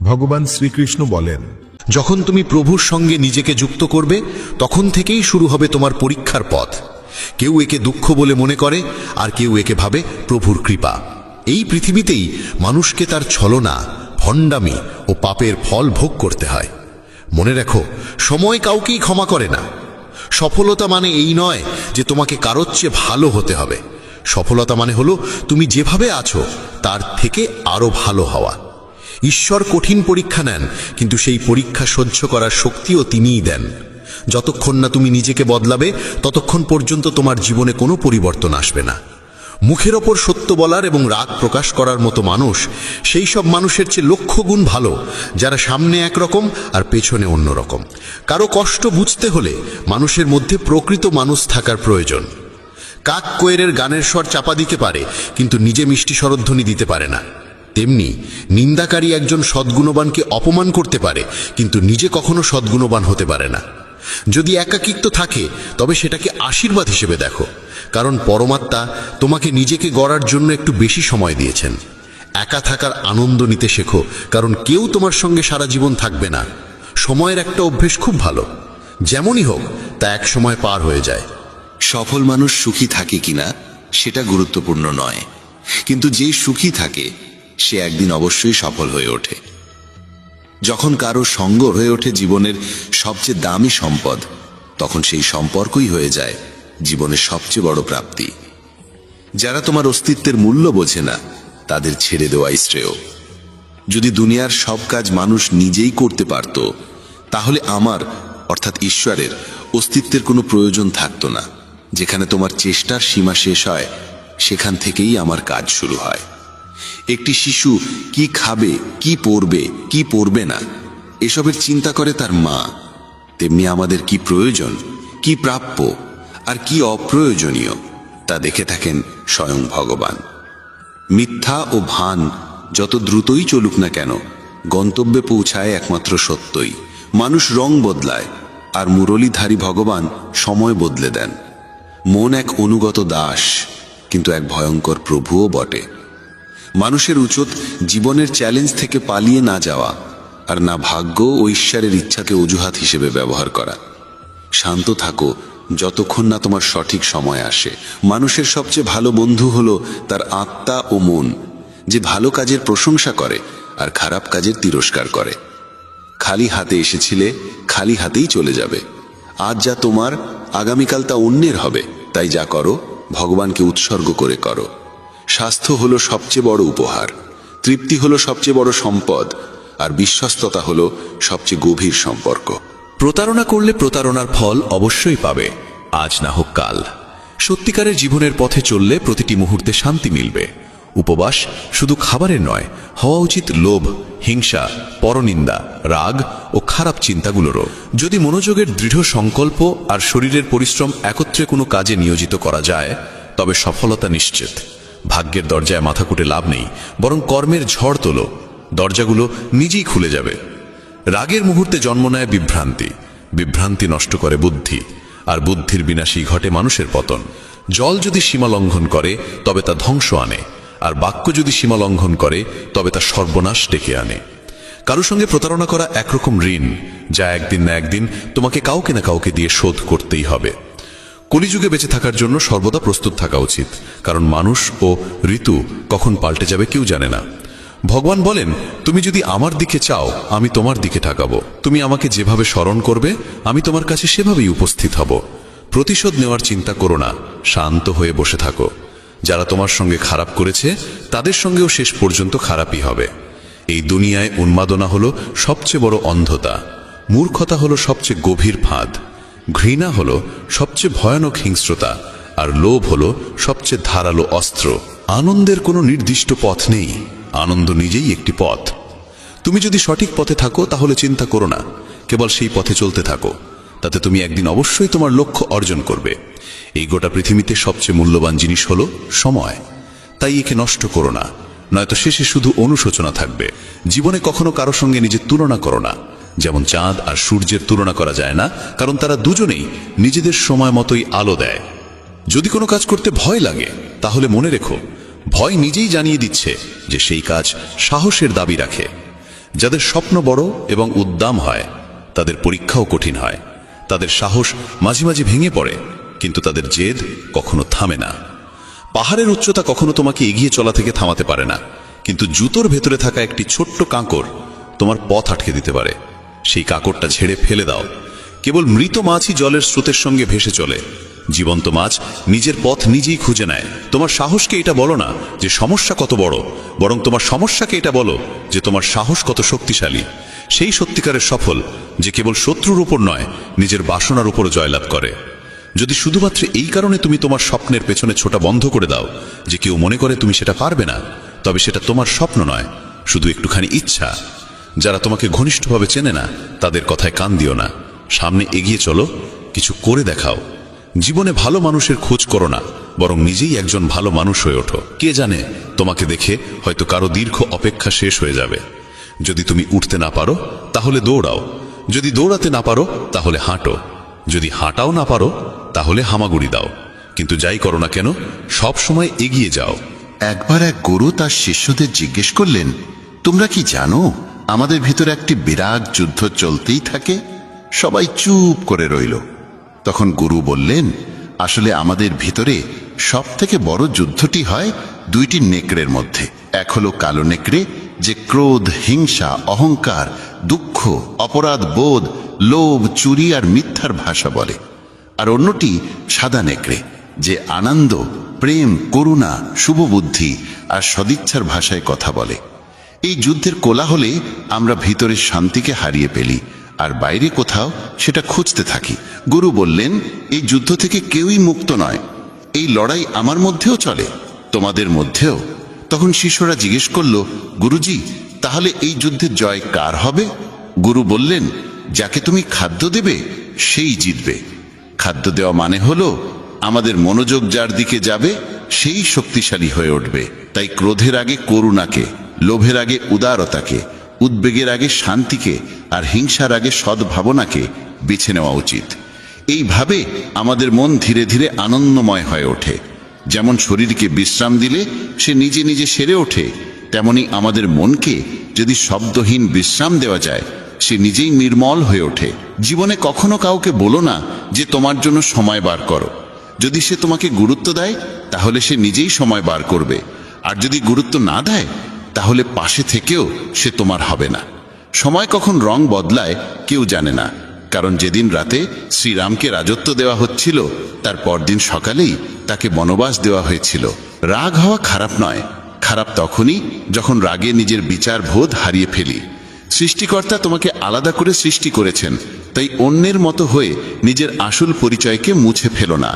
ভগবান শ্রীকৃষ্ণ বলেন, যখন তুমি প্রভুর সঙ্গে নিজেকে যুক্ত করবে তখন থেকেই শুরু হবে তোমার পরীক্ষার পথ। কেউ একে দুঃখ বলে মনে করে, আর কেউ একে ভাবে প্রভুর কৃপা। এই পৃথিবীতেই মানুষকে তার ছলনা, ভণ্ডামি ও পাপের ফল ভোগ করতে হয়। মনে রাখো, সময় কাউকেই ক্ষমা করে না। সফলতা মানে এই নয় যে তোমাকে কারোর চেয়ে ভালো হতে হবে। সফলতা মানে হলো তুমি যেভাবে আছো তার থেকে আরো ভালো হওয়া। ঈশ্বর কঠিন পরীক্ষা নেন, কিন্তু সেই পরীক্ষা সহ্য করার শক্তিও তিনিই দেন। যতক্ষণ না তুমি নিজেকে বদলাবে ততক্ষণ পর্যন্ত তোমার জীবনে কোনো পরিবর্তন আসবে না। মুখের ওপর সত্য বলার এবং রাগ প্রকাশ করার মতো মানুষ সেই সব মানুষের চেয়ে লক্ষ গুণ ভালো, যারা সামনে একরকম আর পেছনে অন্যরকম। কারো কষ্ট বুঝতে হলে মানুষের মধ্যে প্রকৃত মানুষ থাকার প্রয়োজন। কাক কোয়েলের গানের স্বর চাপা দিতে পারে, কিন্তু নিজে মিষ্টি স্বরধ্বনি দিতে পারে না। তেমনি নিন্দাকারী একজন সদ্গুণবানকে অপমান করতে পারে, কিন্তু নিজে কখনো সদ্গুণবান হতে পারে না। যদি একাকিত্ব থাকে তবে সেটাকে আশীর্বাদ হিসেবে দেখো, কারণ পরমাত্মা তোমাকে নিজেকে গড়ার জন্য একটু বেশি সময় দিয়েছেন। একা থাকার আনন্দ নিতে শেখো, কারণ কেউ তোমার সঙ্গে সারা জীবন থাকবে না। সময়ের একটা অভ্যেস খুব ভালো, যেমনই হোক তা এক সময় পার হয়ে যায়। সফল মানুষ সুখী থাকে কিনা সেটা গুরুত্বপূর্ণ নয়, কিন্তু যে সুখী থাকে সে একদিন অবশ্যই সফল হয়ে ওঠে। যখন কারো সঙ্গ হয়ে ওঠে জীবনের সবচেয়ে দামি সম্পদ, তখন সেই সম্পর্কই হয়ে যায় জীবনের সবচেয়ে বড় প্রাপ্তি। যারা তোমার অস্তিত্বের মূল্য বোঝে না তাদের ছেড়ে দেওয়াই শ্রেয়। যদি দুনিয়ার সব কাজ মানুষ নিজেই করতে পারত, তাহলে আমার অর্থাৎ ঈশ্বরের অস্তিত্বের কোনো প্রয়োজন থাকতো না। যেখানে তোমার চেষ্টার সীমা শেষ হয়, সেখান থেকেই আমার কাজ শুরু হয়। একটি শিশু কি খাবে, কি পরবে, কি পরবে না, এসবের চিন্তা করে তার মা। তেমনি আমাদের কি প্রয়োজন, কি প্রাপ্য আর কি অপ্রয়োজনীয় তা দেখে থাকেন স্বয়ং ভগবান। মিথ্যা ও ভান যত দ্রুতই চলুক না কেন, গন্তব্যে পৌঁছায় একমাত্র সত্যই। মানুষ রং বদলায়, আর মুরলীধারী ভগবান সময় বদলে দেন। মন এক অনুগত দাস, কিন্তু এক ভয়ঙ্কর প্রভুও বটে। মানুষের উচিত জীবনের চ্যালেঞ্জ থেকে পালিয়ে না যাওয়া, আর না ভাগ্য ও ঈশ্বরের ইচ্ছাকে অজুহাত হিসেবে ব্যবহার করা। শান্ত থাকো যতক্ষণ না তোমার সঠিক সময় আসে। মানুষের সবচেয়ে ভালো বন্ধু হলো তার আত্মা ও মন, যে ভালো কাজের প্রশংসা করে আর খারাপ কাজের তিরস্কার করে। খালি হাতে এসেছিলে, খালি হাতেই চলে যাবে। আজ যা তোমার, আগামীকাল তা অন্যের হবে। তাই যা করো ভগবানকে উৎসর্গ করে করো। স্বাস্থ্য হলো সবচেয়ে বড় উপহার, তৃপ্তি হলো সবচেয়ে বড় সম্পদ, আর বিশ্বস্ততা হলো সবচেয়ে গভীর সম্পর্ক। প্রতারণা করলে প্রতারণার ফল অবশ্যই পাবে, আজ না হোক কাল। সত্যিকারের জীবনের পথে চললে প্রতিটি মুহূর্তে শান্তি মিলবে। উপবাস শুধু খাবারের নয়, হওয়া উচিত লোভ, হিংসা, পরনিন্দা, রাগ ও খারাপ চিন্তাগুলোরও। যদি মনোযোগের দৃঢ় সংকল্প আর শরীরের পরিশ্রম একত্রে কোনো কাজে নিয়োজিত করা যায়, তবে সফলতা নিশ্চিত। ভাগ্যের দরজায় মাথা কুটে লাভ নেই, বরং কর্মের ঝড় তোলো, দরজাগুলো নিজেই খুলে যাবে। রাগের মুহূর্তে জন্ম নেয় বিভ্রান্তি, বিভ্রান্তি নষ্ট করে বুদ্ধি, আর বুদ্ধির বিনাশেই ঘটে মানুষের পতন। জল যদি সীমা লঙ্ঘন করে তবে তা ধ্বংস আনে, আর বাক্য যদি সীমা লঙ্ঘন করে তবে তা সর্বনাশ ডেকে আনে। কারো সঙ্গে প্রতারণা করা একরকম ঋণ, যা একদিন না একদিন তোমাকে কাউকে না কাউকে দিয়ে শোধ করতেই হবে। কলিযুগে বেঁচে থাকার জন্য সর্বদা প্রস্তুত থাকা উচিত, কারণ মানুষ ও ঋতু কখন পাল্টে যাবে কেউ জানে না। ভগবান বলেন, তুমি যদি আমার দিকে চাও আমি তোমার দিকে তাকাবো। তুমি আমাকে যেভাবে স্মরণ করবে আমি তোমার কাছে সেভাবেই উপস্থিত হব। প্রতিশোধ নেওয়ার চিন্তা করো না, শান্ত হয়ে বসে থাকো। যারা তোমার সঙ্গে খারাপ করেছে তাদের সঙ্গেও শেষ পর্যন্ত খারাপই হবে। এই দুনিয়ায় উন্মাদনা হলো সবচেয়ে বড় অন্ধতা, মূর্খতা হলো সবচেয়ে গভীর ফাঁদ, ঘৃণা হলো সবচেয়ে ভয়ানক হিংস্রতা, আর লোভ হলো সবচেয়ে ধারালো অস্ত্র। আনন্দের কোনো নির্দিষ্ট পথ নেই, আনন্দ নিজেই একটি পথ। তুমি যদি সঠিক পথে থাকো তাহলে চিন্তা করো না, কেবল সেই পথে চলতে থাকো। তাতে তুমি একদিন অবশ্যই তোমার লক্ষ্য অর্জন করবে। এই গোটা পৃথিবীতে সবচেয়ে মূল্যবান জিনিস হলো সময়, তাই একে নষ্ট করো না, নয়তো শেষে শুধু অনুশোচনা থাকবে। জীবনে কখনো কারো সঙ্গে নিজের তুলনা করো না। যেমন চাঁদ আর সূর্যের তুলনা করা যায় না, কারণ তারা দুজনেই নিজেদের সময় মতোই আলো দেয়। যদি কোনো কাজ করতে ভয় লাগে তাহলে মনে রেখো, ভয় নিজেই জানিয়ে দিচ্ছে যে সেই কাজ সাহসের দাবি রাখে। যাদের স্বপ্ন বড় এবং উদ্দাম হয় তাদের পরীক্ষাও কঠিন হয়। তাদের সাহস মাঝে মাঝে ভেঙে পড়ে, কিন্তু তাদের জেদ কখনো থামে না। পাহাড়ের উচ্চতা কখনো তোমাকে এগিয়ে চলা থেকে থামাতে পারে না, কিন্তু জুতোর ভেতরে থাকা একটি ছোট্ট কাঁকড় তোমার পথ আটকে দিতে পারে। সেই কাঁকড়টা ঝেড়ে ফেলে দাও। কেবল মৃত মাছই জলের স্রোতের সঙ্গে ভেসে চলে, জীবন্ত মাছ নিজের পথ নিজেই খুঁজে নেয়। তোমার সাহসকে এটা বলো না যে সমস্যা কত বড়, বরং তোমার সমস্যাকে এটা বলো যে তোমার সাহস কত শক্তিশালী। সেই সত্যিকারের সফল যে কেবল শত্রুর উপর নয়, নিজের বাসনার উপর জয়লাভ করে। যদি শুধুমাত্র এই কারণে তুমি তোমার স্বপ্নের পেছনে ছোটা বন্ধ করে দাও যে কেউ মনে করে তুমি সেটা পারবে না, তবে সেটা তোমার স্বপ্ন নয়, শুধু একটুখানি ইচ্ছা। যারা তোমাকে ঘনিষ্ঠভাবে চেনে না তাদের কথায় কান দিও না, সামনে এগিয়ে চলো, কিছু করে দেখাও। জীবনে ভালো মানুষের খোঁজ করো না, বরং নিজেই একজন ভালো মানুষ হয়ে ওঠো। কে জানে, তোমাকে দেখে হয়তো কারো দীর্ঘ অপেক্ষা শেষ হয়ে যাবে। যদি তুমি উঠতে না পারো তাহলে দৌড়াও, যদি দৌড়াতে না পারো তাহলে হাঁটো, যদি হাঁটাও না পারো তাহলে হামাগুড়ি দাও, কিন্তু যাই করো না কেন সব সময় এগিয়ে যাও। একবার এক গুরু তার শিষ্যদের জিজ্ঞেস করলেন, তোমরা কি জানো আমাদের ভিতরে একটি বিরাট যুদ্ধ চলতেই থাকে? সবাই চুপ করে রইল। তখন গুরু বললেন, আসলে আমাদের ভিতরে সব থেকে বড় যুদ্ধটি হয় দুইটি নেকড়ের মধ্যে। এক হলো কালো নেকড়ে, যে ক্রোধ, হিংসা, অহংকার, দুঃখ, অপরাধ বোধ, লোভ, চুরি আর মিথ্যার ভাষা বলে। আর অন্যটি সাদা নেকড়ে, যে আনন্দ, প্রেম, করুণা, শুভবুদ্ধি আর সদিচ্ছার ভাষায় কথা বলে। এই যুদ্ধের কোলাহলে আমরা ভিতরের শান্তিকে হারিয়ে ফেলি, আর বাইরে কোথাও সেটা খুঁজতে থাকি। গুরু বললেন, এই যুদ্ধ থেকে কেউই মুক্ত নয়। এই লড়াই আমার মধ্যেও চলে, তোমাদের মধ্যেও। তখন শিষ্যরা জিজ্ঞেস করল, গুরুজি, তাহলে এই যুদ্ধে জয় কার হবে? গুরু বললেন, যাকে তুমি খাদ্য দেবে সেই জিতবে। খাদ্য দেওয়া মানে হলো আমাদের মনোযোগ যার দিকে যাবে সেই শক্তিশালী হয়ে উঠবে। তাই ক্রোধের আগে করুণাকে, লোভের আগে উদারতাকে, উদ্বেগের আগে শান্তিকে আর হিংসার আগে সদ্ভাবনাকে বেছে নেওয়া উচিত। এইভাবে আমাদের মন ধীরে ধীরে আনন্দময় হয়ে ওঠে। যেমন শরীরকে বিশ্রাম দিলে সে নিজে নিজে সেরে ওঠে, তেমনি আমাদের মনকে যদি শব্দহীন বিশ্রাম দেওয়া যায় সে নিজেই নির্মল হয়ে ওঠে। জীবনে কখনো কাউকে বলো না যে তোমার জন্য সময় বার করো। যদি সে তোমাকে গুরুত্ব দেয় তাহলে সে নিজেই সময় বার করবে, আর যদি গুরুত্ব না দেয় তাহলে পাশে থেকেও সে তোমার হবে না। সময় কখন রং বদলায় কেউ জানে না, কারণ যেদিন রাতে শ্রীরামকে রাজত্ব দেওয়া হচ্ছিল তার পরদিন সকালেই তাকে বনবাস দেওয়া হয়েছিল। রাগ হওয়া খারাপ নয়, খারাপ তখনই যখন রাগে নিজের বিচার বোধ হারিয়ে ফেলি। সৃষ্টিকর্তা তোমাকে আলাদা করে সৃষ্টি করেছেন, তাই অন্যের মতো হয়ে নিজের আসল পরিচয়কে মুছে ফেলো না।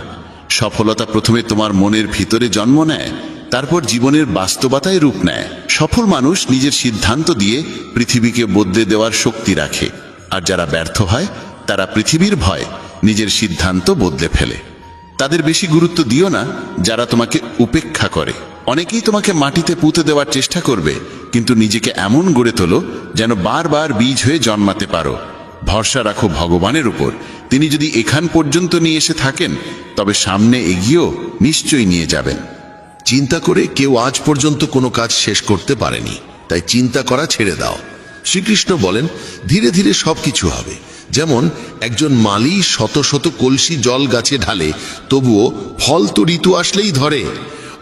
সফলতা প্রথমে তোমার মনের ভিতরে জন্ম নেয়, তারপর জীবনের বাস্তবতায় রূপ নেয়। সফল মানুষ নিজের সিদ্ধান্ত দিয়ে পৃথিবীকে বদলে দেওয়ার শক্তি রাখে, আর যারা ব্যর্থ হয় তারা পৃথিবীর ভয় নিজের সিদ্ধান্ত বদলে ফেলে। তাদের বেশি গুরুত্ব দিও না যারা তোমাকে উপেক্ষা করে। অনেকেই তোমাকে মাটিতে পুঁতে দেওয়ার চেষ্টা করবে, কিন্তু নিজেকে এমন গড়ে তোলো যেন বারবার বীজ হয়ে জন্মাতে পারো। ভরসা রাখো ভগবানের উপর, তিনি যদি এখান পর্যন্ত নিয়ে এসে থাকেন তবে সামনে এগিয়েও নিশ্চয়ই নিয়ে যাবেন। চিন্তা করে কেউ আজ পর্যন্ত কোনো কাজ শেষ করতে পারেনি, তাই চিন্তা করা ছেড়ে দাও। শ্রীকৃষ্ণ বলেন, ধীরে ধীরে সবকিছু হবে। যেমন একজন মালি শত শত কলসি জল গাছে ঢালে, তবুও ফল তো ঋতু আসলেই ধরে।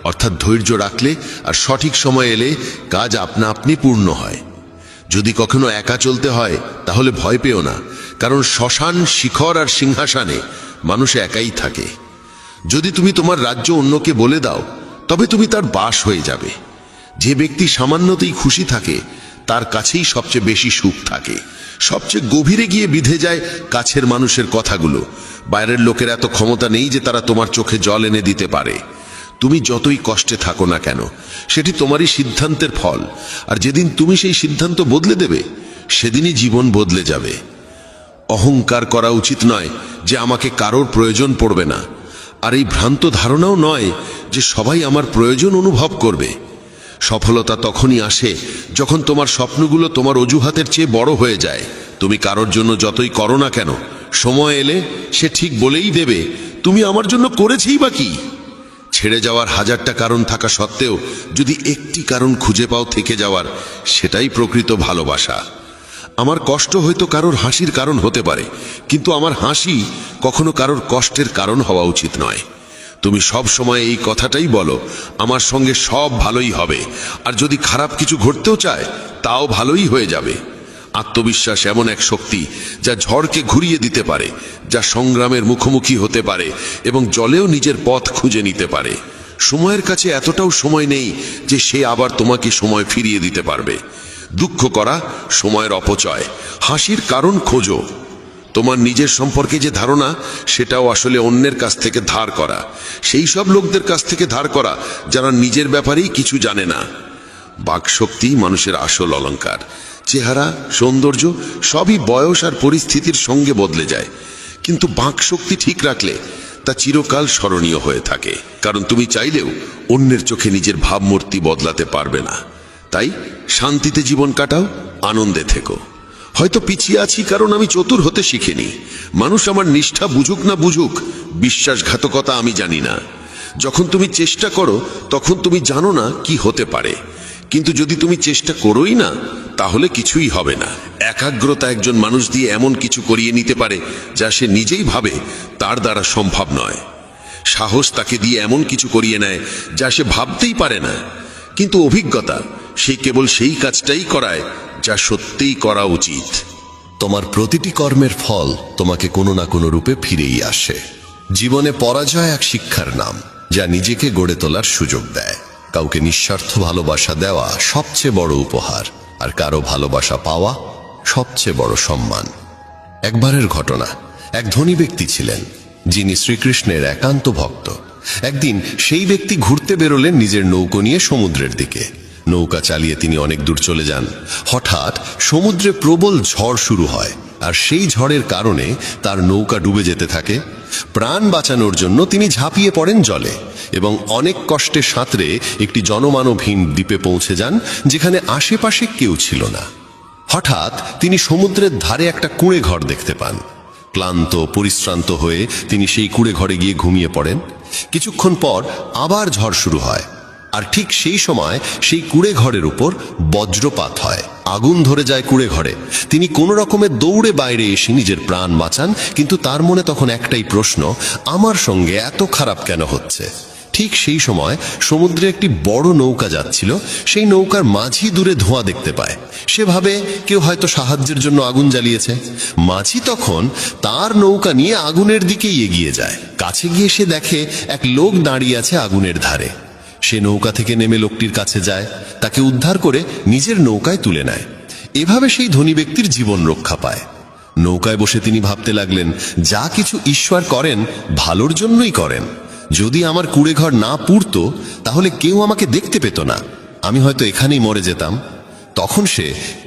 অর্থাৎ ধৈর্য রাখলে আর সঠিক সময় এলে কাজ আপনা আপনি পূর্ণ হয়। যদি কখনো একা চলতে হয় তাহলে ভয় পেও না, কারণ শ্মশান, শিখর আর সিংহাসনে মানুষ একাই থাকে। যদি তুমি তোমার রাজ্য অন্যকে বলে দাও তবে তুমি তার বাস হয়ে যাবে। যে ব্যক্তি সামান্যতেই খুশি থাকে তার কাছেই সবচেয়ে বেশি সুখ থাকে। সবচেয়ে গভীরে গিয়ে বিধে যায় কাছের মানুষের কথাগুলো। বাইরের লোকের এত ক্ষমতা নেই যে তারা তোমার চোখে জল এনে দিতে পারে। তুমি যতই কষ্টে থাকো না কেন, সেটি তোমারই সিদ্ধান্তের ফল, আর যেদিন তুমি সেই সিদ্ধান্ত বদলে দেবে সেদিনই জীবন বদলে যাবে। অহংকার করা উচিত নয় যে আমাকে কারোর প্রয়োজন পড়বে না, আর এই ভ্রান্ত ধারণাও নয় যে সবাই আমার প্রয়োজন অনুভব করবে। সফলতা তখনই আসে যখন তোমার স্বপ্নগুলো তোমার অজুহাতের চেয়ে বড় হয়ে যায়। তুমি কারোর জন্য যতই করো না কেন, সময় এলে সে ঠিক বলেই দেবে, তুমি আমার জন্য করেছেই বা কি। ছেড়ে যাওয়ার হাজারটা কারণ থাকা সত্ত্বেও যদি একটি কারণ খুঁজে পাও থেকে যাওয়ার, সেটাই প্রকৃত ভালোবাসা। আমার কষ্ট হয়তো কারোর হাসির কারণ হতে পারে, কিন্তু আমার হাসি কখনো কারোর কষ্টের কারণ হওয়া উচিত নয়। তুমি সব সময় এই কথাটাই বলো, আমার সঙ্গে সব ভালোই হবে, আর যদি খারাপ কিছু ঘটতেও চায় তাও ভালোই হয়ে যাবে। আত্মবিশ্বাস এমন এক শক্তি যা ঝড়কে ঘুরিয়ে দিতে পারে, যা সংগ্রামের মুখোমুখি হতে পারে এবং জলেও নিজের পথ খুঁজে নিতে পারে। সময়ের কাছে এতটাও সময় নেই যে সে আবার তোমাকে সময় ফিরিয়ে দিতে পারবে। দুঃখ করা সময়ের অপচয়, হাসির কারণ খোঁজো। তোমার নিজের সম্পর্কে যে ধারণা, সেটাও আসলে অন্যের কাছ থেকে ধার করা, সেই সব লোকদের কাছ থেকে ধার করা যারা নিজের ব্যাপারেই কিছু জানে না। বাকশক্তি মানুষের আসল অলংকার। চেহারা, সৌন্দর্য সবই বয়স আর পরিস্থিতির সঙ্গে বদলে যায়, কিন্তু বাকশক্তি ঠিক রাখলে তা চিরকাল স্মরণীয় হয়ে থাকে। কারণ তুমি চাইলেও অন্যের চোখে নিজের ভাবমূর্তি বদলাতে পারবে না। তাই শান্তিতে জীবন কাটাও, আনন্দে থেকো। হয়তো পিছিয়ে আছি কারণ আমি চতুর হতে শিখিনি। মানুষ আমার নিষ্ঠা বুঝুক না বুঝুক, বিশ্বাসঘাতকতা আমি জানি না। যখন তুমি চেষ্টা করো তখন তুমি জানো না কি হতে পারে, কিন্তু যদি তুমি চেষ্টা করোই না তাহলে কিছুই হবে না। একাগ্রতা একজন মানুষ দিয়ে এমন কিছু করিয়ে নিতে পারে যা সে নিজেই ভাবে তার দ্বারা সম্ভব নয়। সাহস তাকে দিয়ে এমন কিছু করিয়ে নেয় যা সে ভাবতেই পারে না, কিন্তু অভিজ্ঞতা সে কেবল সেই কাজটাই করায় যা সত্যিই করা উচিত। তোমার প্রতিটি কর্মের ফল তোমাকে কোনো না কোনো রূপে ফিরেই আসে। জীবনে পরাজয় এক শিক্ষার নাম, যা নিজেকে গড়ে তোলার সুযোগ দেয়। কাউকে নিঃস্বার্থ ভালোবাসা দেওয়া সবচেয়ে বড় উপহার, আর কারো ভালোবাসা পাওয়া সবচেয়ে বড় সম্মান। একবারের ঘটনা, এক ধনী ব্যক্তি ছিলেন যিনি শ্রীকৃষ্ণের একান্ত ভক্ত। একদিন সেই ব্যক্তি ঘুরতে বেরোলেন নিজের নৌকো নিয়ে সমুদ্রের দিকে। নৌকা চালিয়ে তিনি অনেক দূর চলে যান। হঠাৎ সমুদ্রে প্রবল ঝড় শুরু হয়, আর সেই ঝড়ের কারণে তার নৌকা ডুবে যেতে থাকে। প্রাণ বাঁচানোর জন্য তিনি ঝাঁপিয়ে পড়েন জলে এবং অনেক কষ্টে সাঁতরে একটি জনমানবহীন দ্বীপে পৌঁছে যান, যেখানে আশেপাশে কেউ ছিল না। হঠাৎ তিনি সমুদ্রের ধারে একটা কুঁড়ে ঘর দেখতে পান। ক্লান্ত পরিশ্রান্ত হয়ে তিনি সেই কুঁড়ে ঘরে গিয়ে ঘুমিয়ে পড়েন। কিছুক্ষণ পর আবার ঝড় শুরু হয়, আর ঠিক সেই সময় সেই কুঁড়ে ঘরের উপর বজ্রপাত হয়। আগুন ধরে যায় কুঁড়ে ঘরে। তিনি কোনো রকমে দৌড়ে বাইরে এসে নিজের প্রাণ বাঁচান, কিন্তু তার মনে তখন একটাই প্রশ্ন, আমার সঙ্গে এত খারাপ কেন হচ্ছে? ঠিক সেই সময় সমুদ্রে একটি বড় নৌকা যাচ্ছিল। সেই নৌকার মাঝি দূরে ধোঁয়া দেখতে পায়। সে ভাবে কেউ হয়তো সাহায্যের জন্য আগুন জ্বালিয়েছে। মাঝি তখন তার নৌকা নিয়ে আগুনের দিকেই এগিয়ে যায়। কাছে গিয়ে সে দেখে এক লোক দাঁড়িয়ে আছে আগুনের ধারে। সে নৌকা থেকে নেমে লোকটির কাছে যায়, তাকে উদ্ধার করে নিজের নৌকায় তুলে নেয়। এভাবে সেই ধনী ব্যক্তির জীবন রক্ষা পায়। নৌকায় বসে তিনি ভাবতে লাগলেন, যা কিছু ঈশ্বর করেন ভালোর জন্যই করেন। যদি আমার কুঁড়ে ঘর না পুড়তো তাহলে কেউ আমাকে দেখতে পেত না, আমি হয়তো এখানেই মরে যেতাম। তখন সে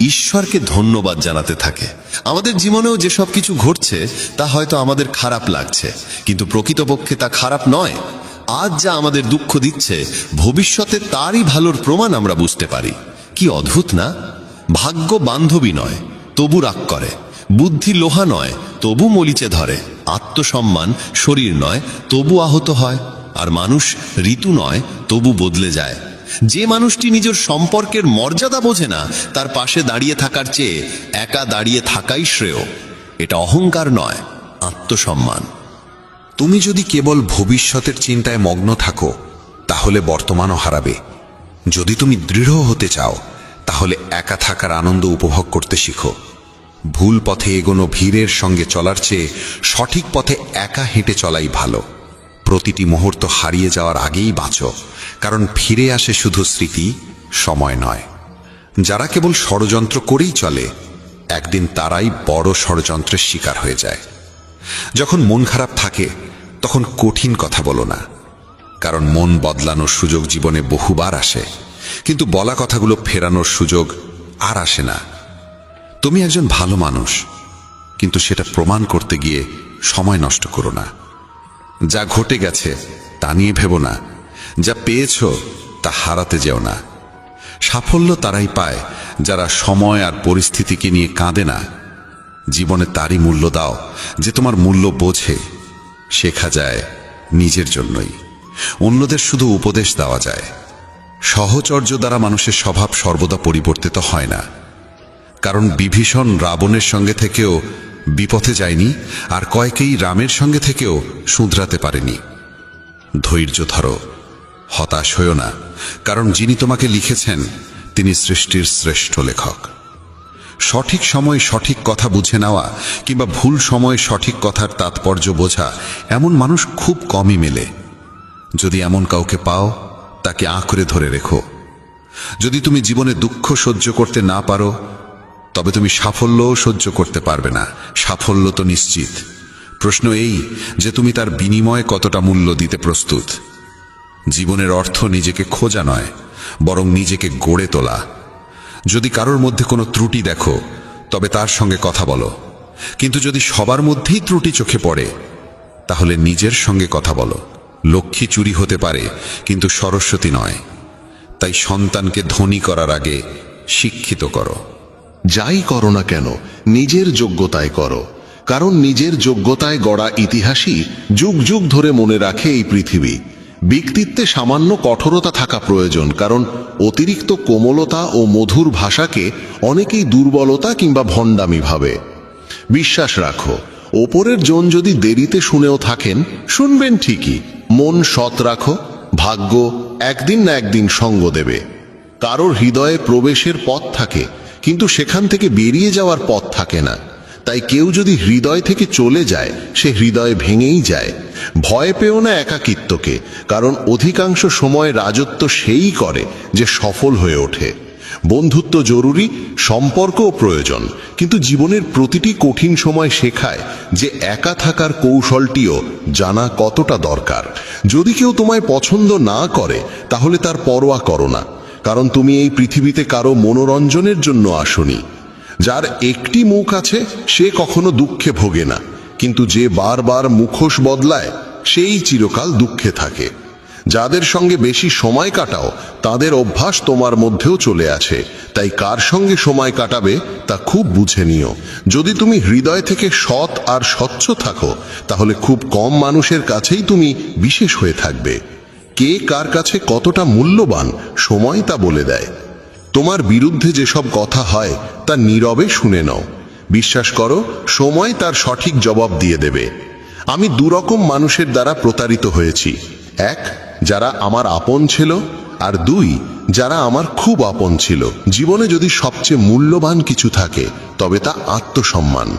ঈশ্বরকে ধন্যবাদ জানাতে থাকে। আমাদের জীবনেও যেসব কিছু ঘটছে তা হয়তো আমাদের খারাপ লাগছে, কিন্তু প্রকৃতপক্ষে তা খারাপ নয়। আজ যা আমাদের দুঃখ দিচ্ছে, ভবিষ্যতে তারই ভালোর প্রমাণ আমরা বুঝতে পারি। কি অদ্ভুত না? ভাগ্য বান্ধবী নয়, তবু রাগ করে। বুদ্ধি লোহা নয়, তবু মলিচে ধরে। আত্মসম্মান শরীর নয়, তবু আহত হয়। আর মানুষ ঋতু নয়, তবু বদলে যায়। যে মানুষটি নিজের সম্পর্কের মর্যাদা বোঝে না, তার পাশে দাঁড়িয়ে থাকার চেয়ে একা দাঁড়িয়ে থাকাই শ্রেয়। এটা অহংকার নয়, আত্মসম্মান। তুমি যদি কেবল ভবিষ্যতের চিন্তায় মগ্ন থাকো তাহলে বর্তমানও হারাবে। যদি তুমি দৃঢ় হতে চাও তাহলে একা থাকার আনন্দ উপভোগ করতে শিখো। ভুল পথে এগোনো ভিড়ের সঙ্গে চলার চেয়ে সঠিক পথে একা হেঁটে চলাই ভালো। প্রতিটি মুহূর্ত হারিয়ে যাওয়ার আগেই বাঁচো, কারণ ফিরে আসে শুধু স্মৃতি, সময় নয়। যারা কেবল ষড়যন্ত্র করেই চলে, একদিন তারাই বড় ষড়যন্ত্রের শিকার হয়ে যায়। যখন মন খারাপ থাকে তখন কঠিন কথা বলো না, কারণ মন বদলানোর সুযোগ জীবনে বহুবার আসে, কিন্তু বলা কথাগুলো ফেরানোর সুযোগ আর আসে না। তুমি একজন ভালো মানুষ, কিন্তু সেটা প্রমাণ করতে গিয়ে সময় নষ্ট করো না। যা ঘটে গেছে তা নিয়ে ভেবো না, যা পেয়েছো তা হারাতে যেও না। সাফল্য তারাই পায় যারা সময় আর পরিস্থিতিকে নিয়ে কাঁদে না। জীবনে তারই মূল্য দাও যে তোমার মূল্য বোঝে। শেখা যায় নিজের জন্যই। অন্যদের শুধু উপদেশ দেওয়া যায়। সহচর্য দ্বারা মানুষের স্বভাব সর্বদা পরিবর্তিত হয় না। কারণ বিভীষণ রাবণের সঙ্গে থেকেও বিপথে যায়নি, আর কয়েকেই রামের সঙ্গে থেকেও শুধরাতে পারেনি। ধৈর্য ধরো, হতাশ হয়ো না, কারণ যিনি তোমাকে লিখেছেন তিনি সৃষ্টির শ্রেষ্ঠ লেখক। সঠিক সময় সঠিক কথা বুঝে নেওয়া কিংবা ভুল সময়ে সঠিক কথার তাৎপর্য বোঝা, এমন মানুষ খুব কমই মেলে। যদি এমন কাউকে পাও, তাকে আঁকড়ে ধরে রেখো। যদি তুমি জীবনে দুঃখ সহ্য করতে না পারো, তবে তুমি সাফল্যও সহ্য করতে পারবে না। সাফল্য তো নিশ্চিত, প্রশ্ন এই যে তুমি তার বিনিময়ে কতটা মূল্য দিতে প্রস্তুত। জীবনের অর্থ নিজেকে খোঁজা নয়, বরং নিজেকে গড়ে তোলা। যদি কারোর মধ্যে কোনো ত্রুটি দেখো, তবে তার সঙ্গে কথা বলো। কিন্তু যদি সবার মধ্যেই ত্রুটি চোখে পড়ে, তাহলে নিজের সঙ্গে কথা বলো। লক্ষ্মী চুরি হতে পারে, কিন্তু সরস্বতী নয়। তাই সন্তানকে ধনী করার আগে শিক্ষিত করো। যাই করো না কেন, নিজের যোগ্যতায় করো, কারণ নিজের যোগ্যতায় গড়া ইতিহাসই যুগ যুগ ধরে মনে রাখে এই পৃথিবী। ব্যক্তিত্বে সামান্য কঠোরতা থাকা প্রয়োজন, কারণ অতিরিক্ত কোমলতা ও মধুর ভাষাকে অনেকেই দুর্বলতা কিংবা ভণ্ডামি ভাবে। বিশ্বাস রাখো, ওপরের জন যদি দেরিতে শুনেও থাকেন, শুনবেন ঠিকই। মন সৎ রাখো, ভাগ্য একদিন না একদিন সঙ্গ দেবে। কারোর হৃদয়ে প্রবেশের পথ থাকে, কিন্তু সেখান থেকে বেরিয়ে যাওয়ার পথ থাকে না। তাই কেউ যদি হৃদয় থেকে চলে যায়, সে হৃদয়ে ভেঙেই যায়। ভয় পেও না একাকিত্বকে, কারণ অধিকাংশ সময় রাজত্ব সেই করে যে সফল হয়ে ওঠে। বন্ধুত্ব জরুরি, সম্পর্কও প্রয়োজন, কিন্তু জীবনের প্রতিটি কঠিন সময় শেখায় যে একা থাকার কৌশলটিও জানা কতটা দরকার। যদি কেউ তোমায় পছন্দ না করে, তাহলে তার পরোয়া করো না, কারণ তুমি এই পৃথিবীতে কারো মনোরঞ্জনের জন্য আসনি। যার একটি মুখ আছে, সে কখনো দুঃখে ভোগে না, কিন্তু যে বারবার মুখোশ বদলায়, সেই চিরকাল দুঃখে থাকে। যাদের সঙ্গে বেশি সময় কাটাও, তাদের অভ্যাস তোমার মধ্যেও চলে আছে। তাই কার সঙ্গে সময় কাটাবে তা খুব বুঝে নিও। যদি তুমি হৃদয় থেকে সৎ আর স্বচ্ছ থাকো, তাহলে খুব কম মানুষের কাছেই তুমি বিশেষ হয়ে থাকবে। কে কার কাছে কতটা মূল্যবান, সময় তা বলে দেয়। তোমার বিরুদ্ধে যেসব কথা হয়, তা নীরবে শুনে নাও। বিশ্বাস করো, সময় তার সঠিক জবাব দিয়ে দেবে। আমি দুরকম মানুষের দ্বারা প্রতারিত হয়েছি। এক, যারা আমার আপন ছিল, আর দুই, যারা আমার খুব আপন ছিল। জীবনে যদি সবচেয়ে মূল্যবান কিছু থাকে, তবে তা আত্মসম্মান।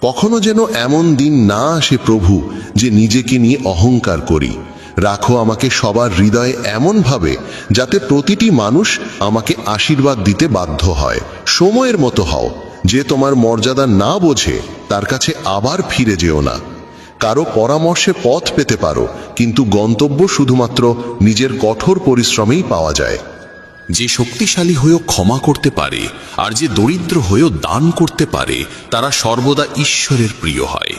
কখনো যেন এমন দিন না আসে প্রভু, যে নিজেকে নিয়ে অহংকার করি। রাখো আমাকে সবার হৃদয়ে এমনভাবে, যাতে প্রতিটি মানুষ আমাকে আশীর্বাদ দিতে বাধ্য হয়। সময়ের মতো হও, যে তোমার মর্যাদা না বোঝে তার কাছে আবার ফিরে যেও না। কারো পরামর্শে পথ পেতে পারো, কিন্তু গন্তব্য শুধুমাত্র নিজের কঠোর পরিশ্রমেই পাওয়া যায়। যে শক্তিশালী হয়েও ক্ষমা করতে পারে, আর যে দরিদ্র হয়েও দান করতে পারে, তারা সর্বদা ঈশ্বরের প্রিয় হয়।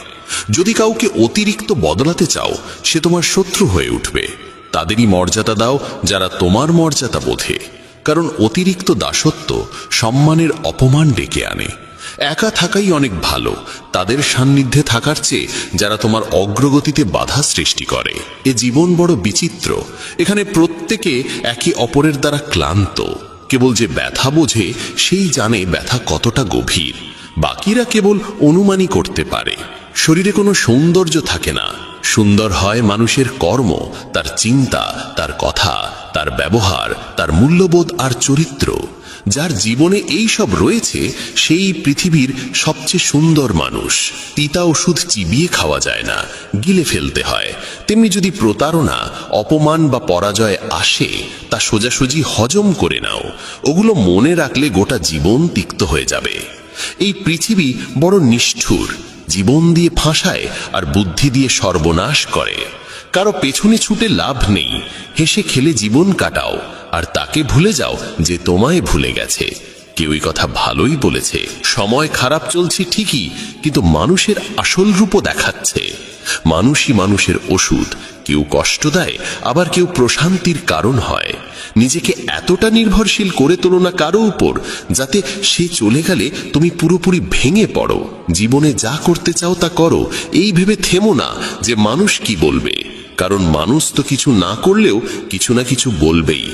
যদি কাউকে অতিরিক্ত বদলাতে চাও, সে তোমার শত্রু হয়ে উঠবে। তাদেরই মর্যাদা দাও যারা তোমার মর্যাদা বোঝে, কারণ অতিরিক্ত দাসত্ব সম্মানের অপমান ডেকে আনে। একা থাকাই অনেক ভালো, তাদের সান্নিধ্যে থাকার চেয়ে যারা তোমার অগ্রগতিতে বাধা সৃষ্টি করে। এ জীবন বড় বিচিত্র, এখানে প্রত্যেকে একে অপরের দ্বারা ক্লান্ত। কেবল যে ব্যথা বোঝে সেই জানে ব্যথা কতটা গভীর, বাকিরা কেবল অনুমানই করতে পারে। শরীরে কোনো সৌন্দর্য থাকে না, সুন্দর হয় মানুষের কর্ম, তার চিন্তা, তার কথা, তার ব্যবহার, তার মূল্যবোধ আর চরিত্র। যার জীবনে এই সব রয়েছে, সেই পৃথিবীর সবচেয়ে সুন্দর মানুষ। তিতা ওষুধ চিবিয়ে খাওয়া যায় না, গিলে ফেলতে হয়। তেমনি যদি প্রতারণা, অপমান বা পরাজয় আসে, তা সোজাসুজি হজম করে নাও। ওগুলো মনে রাখলে গোটা জীবন তিক্ত হয়ে যাবে। এই পৃথিবী বড় নিষ্ঠুর, জীবন দিয়ে ফাঁসায় আর বুদ্ধি দিয়ে সর্বনাশ করে। কারো পেছনে ছুটে লাভ নেই, হেসে খেলে জীবন কাটাও, আর তাকে ভুলে যাও যে তোমায় ভুলে গেছে। কেউই কথা ভালোই বলেছে, সময় খারাপ চলছে ঠিকই, কিন্তু মানুষের আসল রূপও দেখাচ্ছে। মানুষই মানুষের ওষুধ, কেউ কষ্ট দেয়, আবার কেউ প্রশান্তির কারণ হয়। নিজেকে এতটা নির্ভরশীল করে তোলো না কারো উপর, যাতে সে চলে গেলে তুমি পুরোপুরি ভেঙে পড়ো। জীবনে যা করতে চাও তা করো, এই ভেবে থেমো না যে মানুষ কি বলবে। কারণ মানুষ তো কিছু না করলেও কিছু না কিছু বলবেই।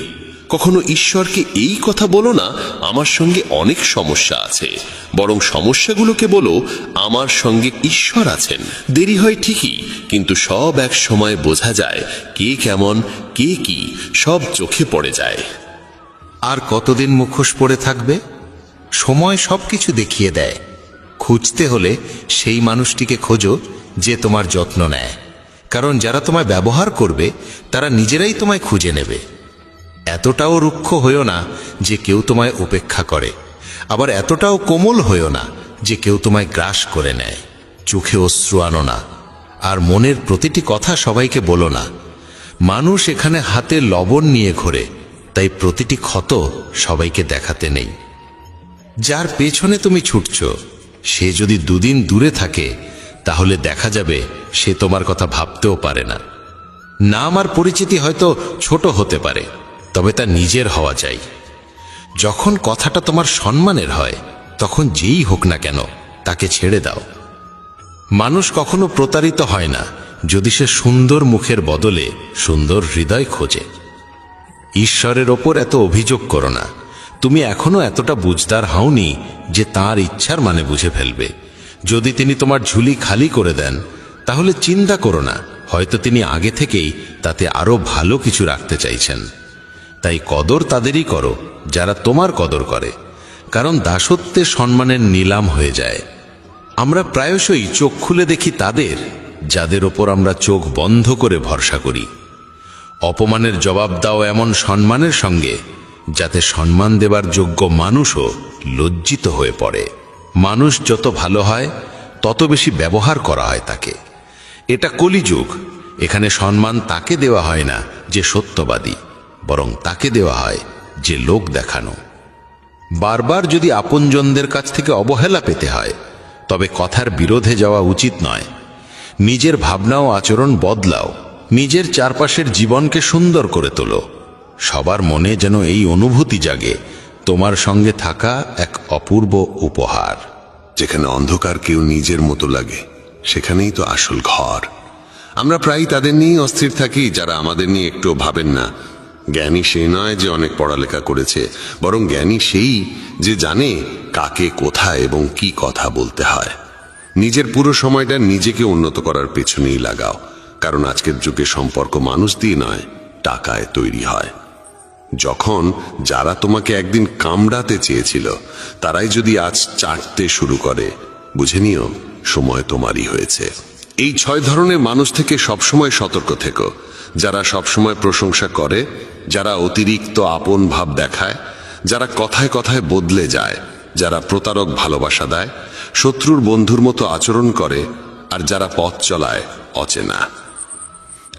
কখনো ঈশ্বরকে এই কথা বলো না, আমার সঙ্গে অনেক সমস্যা আছে, বরং সমস্যাগুলোকে বলো আমার সঙ্গে ঈশ্বর আছেন। দেরি হয় ঠিকই, কিন্তু সব এক সময় বোঝা যায় কে কেমন, কে কি, সব চোখে পড়ে যায়। আর কতদিন মুখোশ পড়ে থাকবে? সময় সবকিছু দেখিয়ে দেয়। খুঁজতে হলে সেই মানুষটিকে খোঁজো যে তোমার যত্ন নেয়, কারণ যারা তোমায় ব্যবহার করবে তারা নিজেরাই তোমায় খুঁজে নেবে। এতটাও রুক্ষ হইও না যে কেউ তোমায় উপেক্ষা করে, আবার এতটাও কোমল হইও না যে কেউ তোমায় গ্রাস করে নেয়। চোখে অশ্রু আনো না, আর মনের প্রতিটি কথা সবাইকে বলো না। মানুষ এখানে হাতে লবণ নিয়ে ঘোরে, তাই প্রতিটি ক্ষত সবাইকে দেখাতে নেই। যার পেছনে তুমি ছুটছ সে যদি দুদিন দূরে থাকে তাহলে দেখা যাবে সে তোমার কথা ভাবতেও পারে না। নাম আর পরিচিতি হয়তো ছোট হতে পারে, তবে তা নিজের হওয়া চাই। যখন কথাটা তোমার সম্মানের হয় তখন যেই হোক না কেন তাকে ছেড়ে দাও। মানুষ কখনো প্রতারিত হয় না যদি সে সুন্দর মুখের বদলে সুন্দর হৃদয় খোঁজে। ঈশ্বরের ওপর এত অভিযোগ করো না। তুমি এখনো এতটা বুঝদার হওনি যে তাঁর ইচ্ছার মানে বুঝে ফেলবে। যদি তিনি তোমার ঝুলি খালি করে দেন তাহলে চিন্তা করো না, হয়তো তিনি আগে থেকেই তাতে আরো ভালো কিছু রাখতে চাইছেন। তাই কদর তাদেরই করো যারা তোমার কদর করে, কারণ দাসত্বে সম্মানের নিলাম হয়ে যায়। আমরা প্রায়শই চোখ খুলে দেখি তাদের যাদের ওপর আমরা চোখ বন্ধ করে ভরসা করি। অপমানের জবাব দাও এমন সম্মানের সঙ্গে যাতে সম্মান দেবার যোগ্য মানুষও লজ্জিত হয়ে পড়ে। মানুষ যত ভালো হয় তত বেশি ব্যবহার করা হয় তাকে। এটা কলিযুগ। এখানে সম্মান তাকে দেওয়া হয় না যে সত্যবাদী, বরং তাকে দেওয়া হয় যে লোক দেখানো। বারবার যদি আপনজনদের কাছ থেকে অবহেলা পেতে হয় তবে কথার বিরোধে যাওয়া উচিত নয়। নিজের ভাবনা ও আচরণ বদলাও, নিজের চারপাশের জীবনকে সুন্দর করে তোলো। সবার মনে যেন এই অনুভূতি জাগে তোমার সঙ্গে থাকা এক অপূর্ব উপহার। যেখানে অন্ধকার কেউ নিজের মতো লাগে সেখানেই তো আসল ঘর। আমরা প্রায় তাদের নিয়েই অস্থির থাকি যারা আমাদের নিয়ে একটু ভাবেন না। জ্ঞানী সেই নয় যে অনেক পড়ালেখা করেছে, বরং জ্ঞানী সেই যে জানে কাকে কোথায় এবং কি কথা বলতে হয়। নিজের পুরো সময়টা নিজেকে উন্নত করার পেছনেই লাগাও, কারণ আজকের যুগে সম্পর্ক মানুষ দিয়ে নয়, টাকায় তৈরি হয়। যখন যারা তোমাকে একদিন কামড়াতে চেয়েছিল তারাই যদি আজ চাটতে শুরু করে, বুঝে নিও সময় তোমারই হয়েছে। এই 6 ধরনের মানুষ থেকে সবসময় সতর্ক থেকো। যারা সবসময় প্রশংসা করে, যারা অতিরিক্ত আপন ভাব দেখায়, যারা কথায় কথায় বদলে যায়, যারা প্রতারক ভালোবাসা দেয়, শত্রুর বন্ধুর মতো আচরণ করে, আর যারা পথ চলায় অচেনা।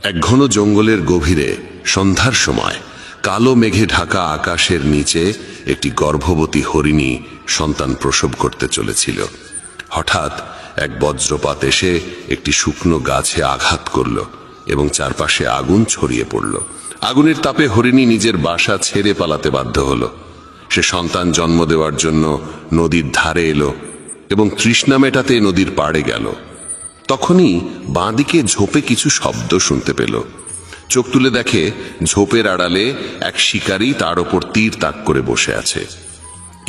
এক ঘন জঙ্গলের গভীরে সন্ধ্যার সময় কালো মেঘে ঢাকা আকাশের নিচে একটি গর্ভবতী হরিণী সন্তান প্রসব করতে চলেছিল। হঠাৎ এক বজ্রপাত এসে একটি শুকনো গাছে আঘাত করল এবং চারপাশে আগুন ছড়িয়ে পড়ল। আগুনের তাপে হরিণী নিজের বাসা ছেড়ে পালাতে বাধ্য হলো। সে সন্তান জন্ম দেওয়ার জন্য নদীর ধারে এলো এবং তৃষ্ণা মেটাতে নদীর পাড়ে গেল। তখনই বাঁদিকে ঝোপে কিছু শব্দ শুনতে পেল। চোখ তুলে দেখে ঝোপের আড়ালে এক শিকারী তার ওপর তীর তাক করে বসে আছে।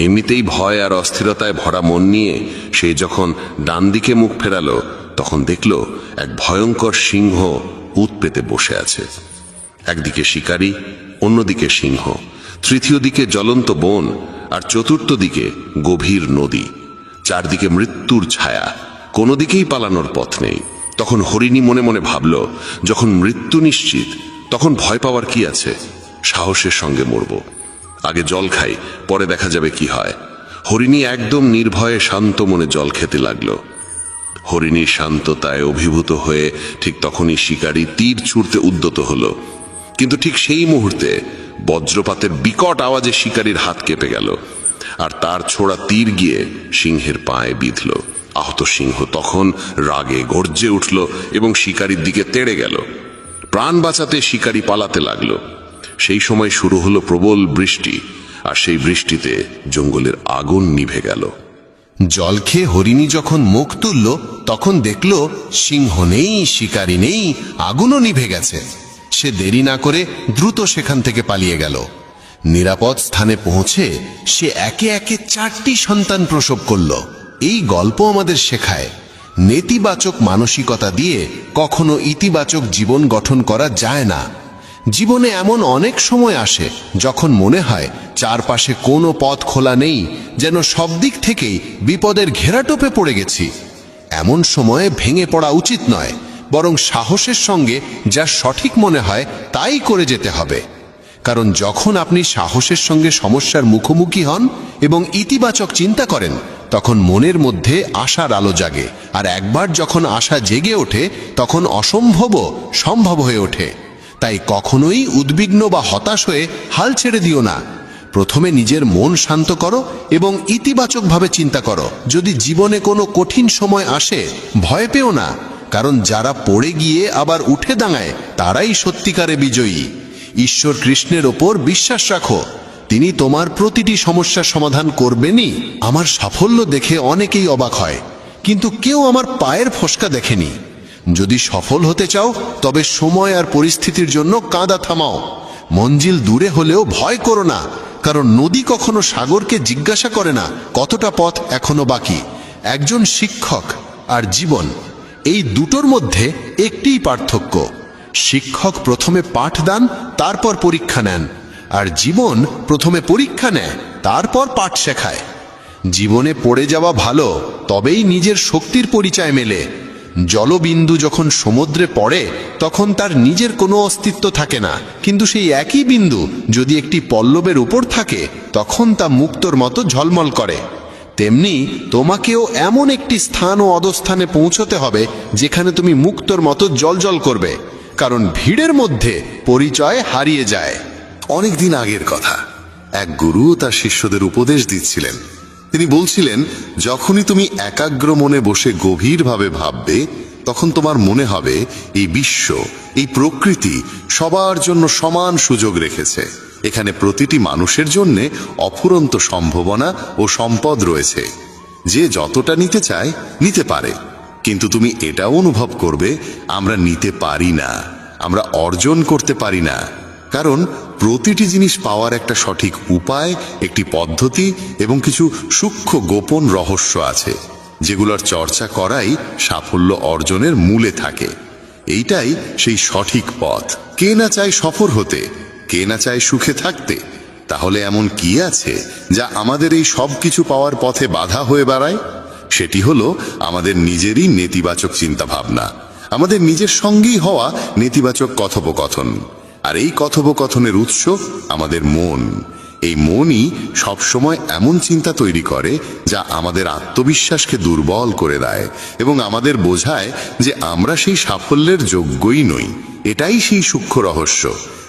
এমনিতেই ভয় আর অস্থিরতায় ভরা মন নিয়ে সে যখন ডান দিকে মুখ ফেরালো তখন দেখল এক ভয়ঙ্কর সিংহ উত পেতে বসে আছে। একদিকে শিকারী, অন্যদিকে সিংহ, তৃতীয় দিকে জ্বলন্ত বন, আর চতুর্থ দিকে গভীর নদী। চারদিকে মৃত্যুর ছায়া, কোনো দিকেই পালানোর পথ নেই। তখন হরিণী মনে মনে ভাবল, যখন মৃত্যু নিশ্চিত তখন ভয় পাওয়ার কি আছে, সাহসের সঙ্গে মরব। আগে জল খাই, পরে দেখা যাবে কি হয়। হরিণী একদম নির্ভয়ে শান্ত মনে জল খেতে লাগলো। হরিণীর শান্ততায় অভিভূত হয়ে ঠিক তখনই শিকারী তীর ছুঁড়তে উদ্যত হলো, কিন্তু ঠিক সেই মুহূর্তে বজ্রপাতের বিকট আওয়াজে শিকারীর হাত কেঁপে গেল, আর তার ছোড়া তীর গিয়ে সিংহের পায়ে বিঁধল। আহত সিংহ তখন রাগে গর্জে উঠল এবং শিকারীর দিকে তেড়ে গেল। প্রাণ বাঁচাতে শিকারী পালাতে লাগলো। সেই সময় শুরু হলো প্রবল বৃষ্টি, আর সেই বৃষ্টিতে জঙ্গলের আগুন নিভে গেল। জল খেয়ে হরিণী যখন মুখ তুলল তখন দেখল সিংহ নেই, শিকারী নেই, আগুনও নিভে গেছে। সে দেরি না করে দ্রুত সেখান থেকে পালিয়ে গেল। নিরাপদ স্থানে পৌঁছে সে একে একে 4টি সন্তান প্রসব করল। এই গল্প আমাদের শেখায়, নেতিবাচক মানসিকতা দিয়ে কখনো ইতিবাচক জীবন গঠন করা যায় না। জীবনে এমন অনেক সময় আসে যখন মনে হয় চারপাশে কোনো পথ খোলা নেই, যেন সব দিক থেকেই বিপদের ঘেরাটোপে পড়ে গেছি। এমন সময়ে ভেঙে পড়া উচিত নয়, বরং সাহসের সঙ্গে যা সঠিক মনে হয় তাই করে যেতে হবে। কারণ যখন আপনি সাহসের সঙ্গে সমস্যার মুখোমুখি হন এবং ইতিবাচক চিন্তা করেন, তখন মনের মধ্যে আশার আলো জাগে। আর একবার যখন আশা জেগে ওঠে, তখন অসম্ভবও সম্ভব হয়ে ওঠে। তাই কখনোই উদ্বিগ্ন বা হতাশ হয়ে হাল ছেড়ে দিও না। প্রথমে নিজের মন শান্ত করো এবং ইতিবাচকভাবে চিন্তা করো। যদি জীবনে কোনো কঠিন সময় আসে, ভয় পেও না, কারণ যারা পড়ে গিয়ে আবার উঠে দাঁড়ায় তারাই সত্যিকারে বিজয়ী। ঈশ্বর কৃষ্ণের ওপর বিশ্বাস রাখো, তিনি তোমার প্রতিটি সমস্যার সমাধান করবেনই। আমার সাফল্য দেখে অনেকেই অবাক হয়, কিন্তু কেউ আমার পায়ের ফসকা দেখেনি। যদি সফল হতে চাও, তবে সময় আর পরিস্থিতির জন্য কাঁদা থামাও। মঞ্জিল দূরে হলেও ভয় করো না, কারণ নদী কখনো সাগরকে জিজ্ঞাসা করে না কতটা পথ এখনো বাকি। একজন শিক্ষক আর জীবন, এই দুটোর মধ্যে একটিই পার্থক্য। শিক্ষক প্রথমে পাঠ দান, তারপর পরীক্ষা নেন, আর জীবন প্রথমে পরীক্ষা নেয়, তারপর পাঠ শেখায়। জীবনে পড়ে যাওয়া ভালো, তবেই নিজের শক্তির পরিচয় মেলে। জলবিন্দু যখন সমুদ্রে পড়ে, তখন তার নিজের কোনো অস্তিত্ব থাকে না, কিন্তু সেই একই বিন্দু যদি একটি পল্লবের উপর থাকে, তখন তা মুক্তোর মতো ঝলমল করে। তেমনি তোমাকেও এমন একটি স্থান ও অবস্থানে পৌঁছতে হবে যেখানে তুমি মুক্তোর মতো জ্বলজ্বল করবে, কারণ ভিড়ের মধ্যে পরিচয় হারিয়ে যায়। অনেক দিন আগের কথা, এক গুরু তার শিষ্যদের উপদেশ দিচ্ছিলেন। তিনি বলছিলেন, যখনই তুমি একাগ্র মনে বসে গভীরভাবে ভাববে, তখন তোমার মনে হবে এই বিশ্ব, এই প্রকৃতি সবার জন্য সমান সুযোগ রেখেছে। এখানে প্রতিটি মানুষের জন্য অফুরন্ত সম্ভাবনা ও সম্পদ রয়েছে। যে যতটা নিতে চায় নিতে পারে, কিন্তু তুমি এটাও অনুভব করবে, আমরা নিতে পারি না, আমরা অর্জন করতে পারি না। কারণ প্রতিটি জিনিস পাওয়ার একটা সঠিক উপায়, একটি পদ্ধতি এবং কিছু সূক্ষ্ম গোপন রহস্য আছে, যেগুলোর চর্চা করাই সাফল্য অর্জনের মূলে থাকে। এইটাই সেই সঠিক পথ। কে না চায় সফল হতে, কে না চায় সুখে থাকতে? তাহলে এমন কি আছে যা আমাদের এই সব কিছু পাওয়ার পথে বাধা হয়ে দাঁড়ায়? সেটি হলো আমাদের নিজেরই নেতিবাচক চিন্তাভাবনা, আমাদের নিজের সঙ্গেই হওয়া নেতিবাচক কথোপকথন। আর এই কথোপকথনের উৎস আমাদের মন। এই মনই সবসময় এমন চিন্তা তৈরি করে যা আমাদের আত্মবিশ্বাসকে দুর্বল করে দেয় এবং আমাদের বোঝায় যে আমরা সেই সাফল্যের যোগ্যই নই। এটাই সেই সূক্ষ্ম রহস্য,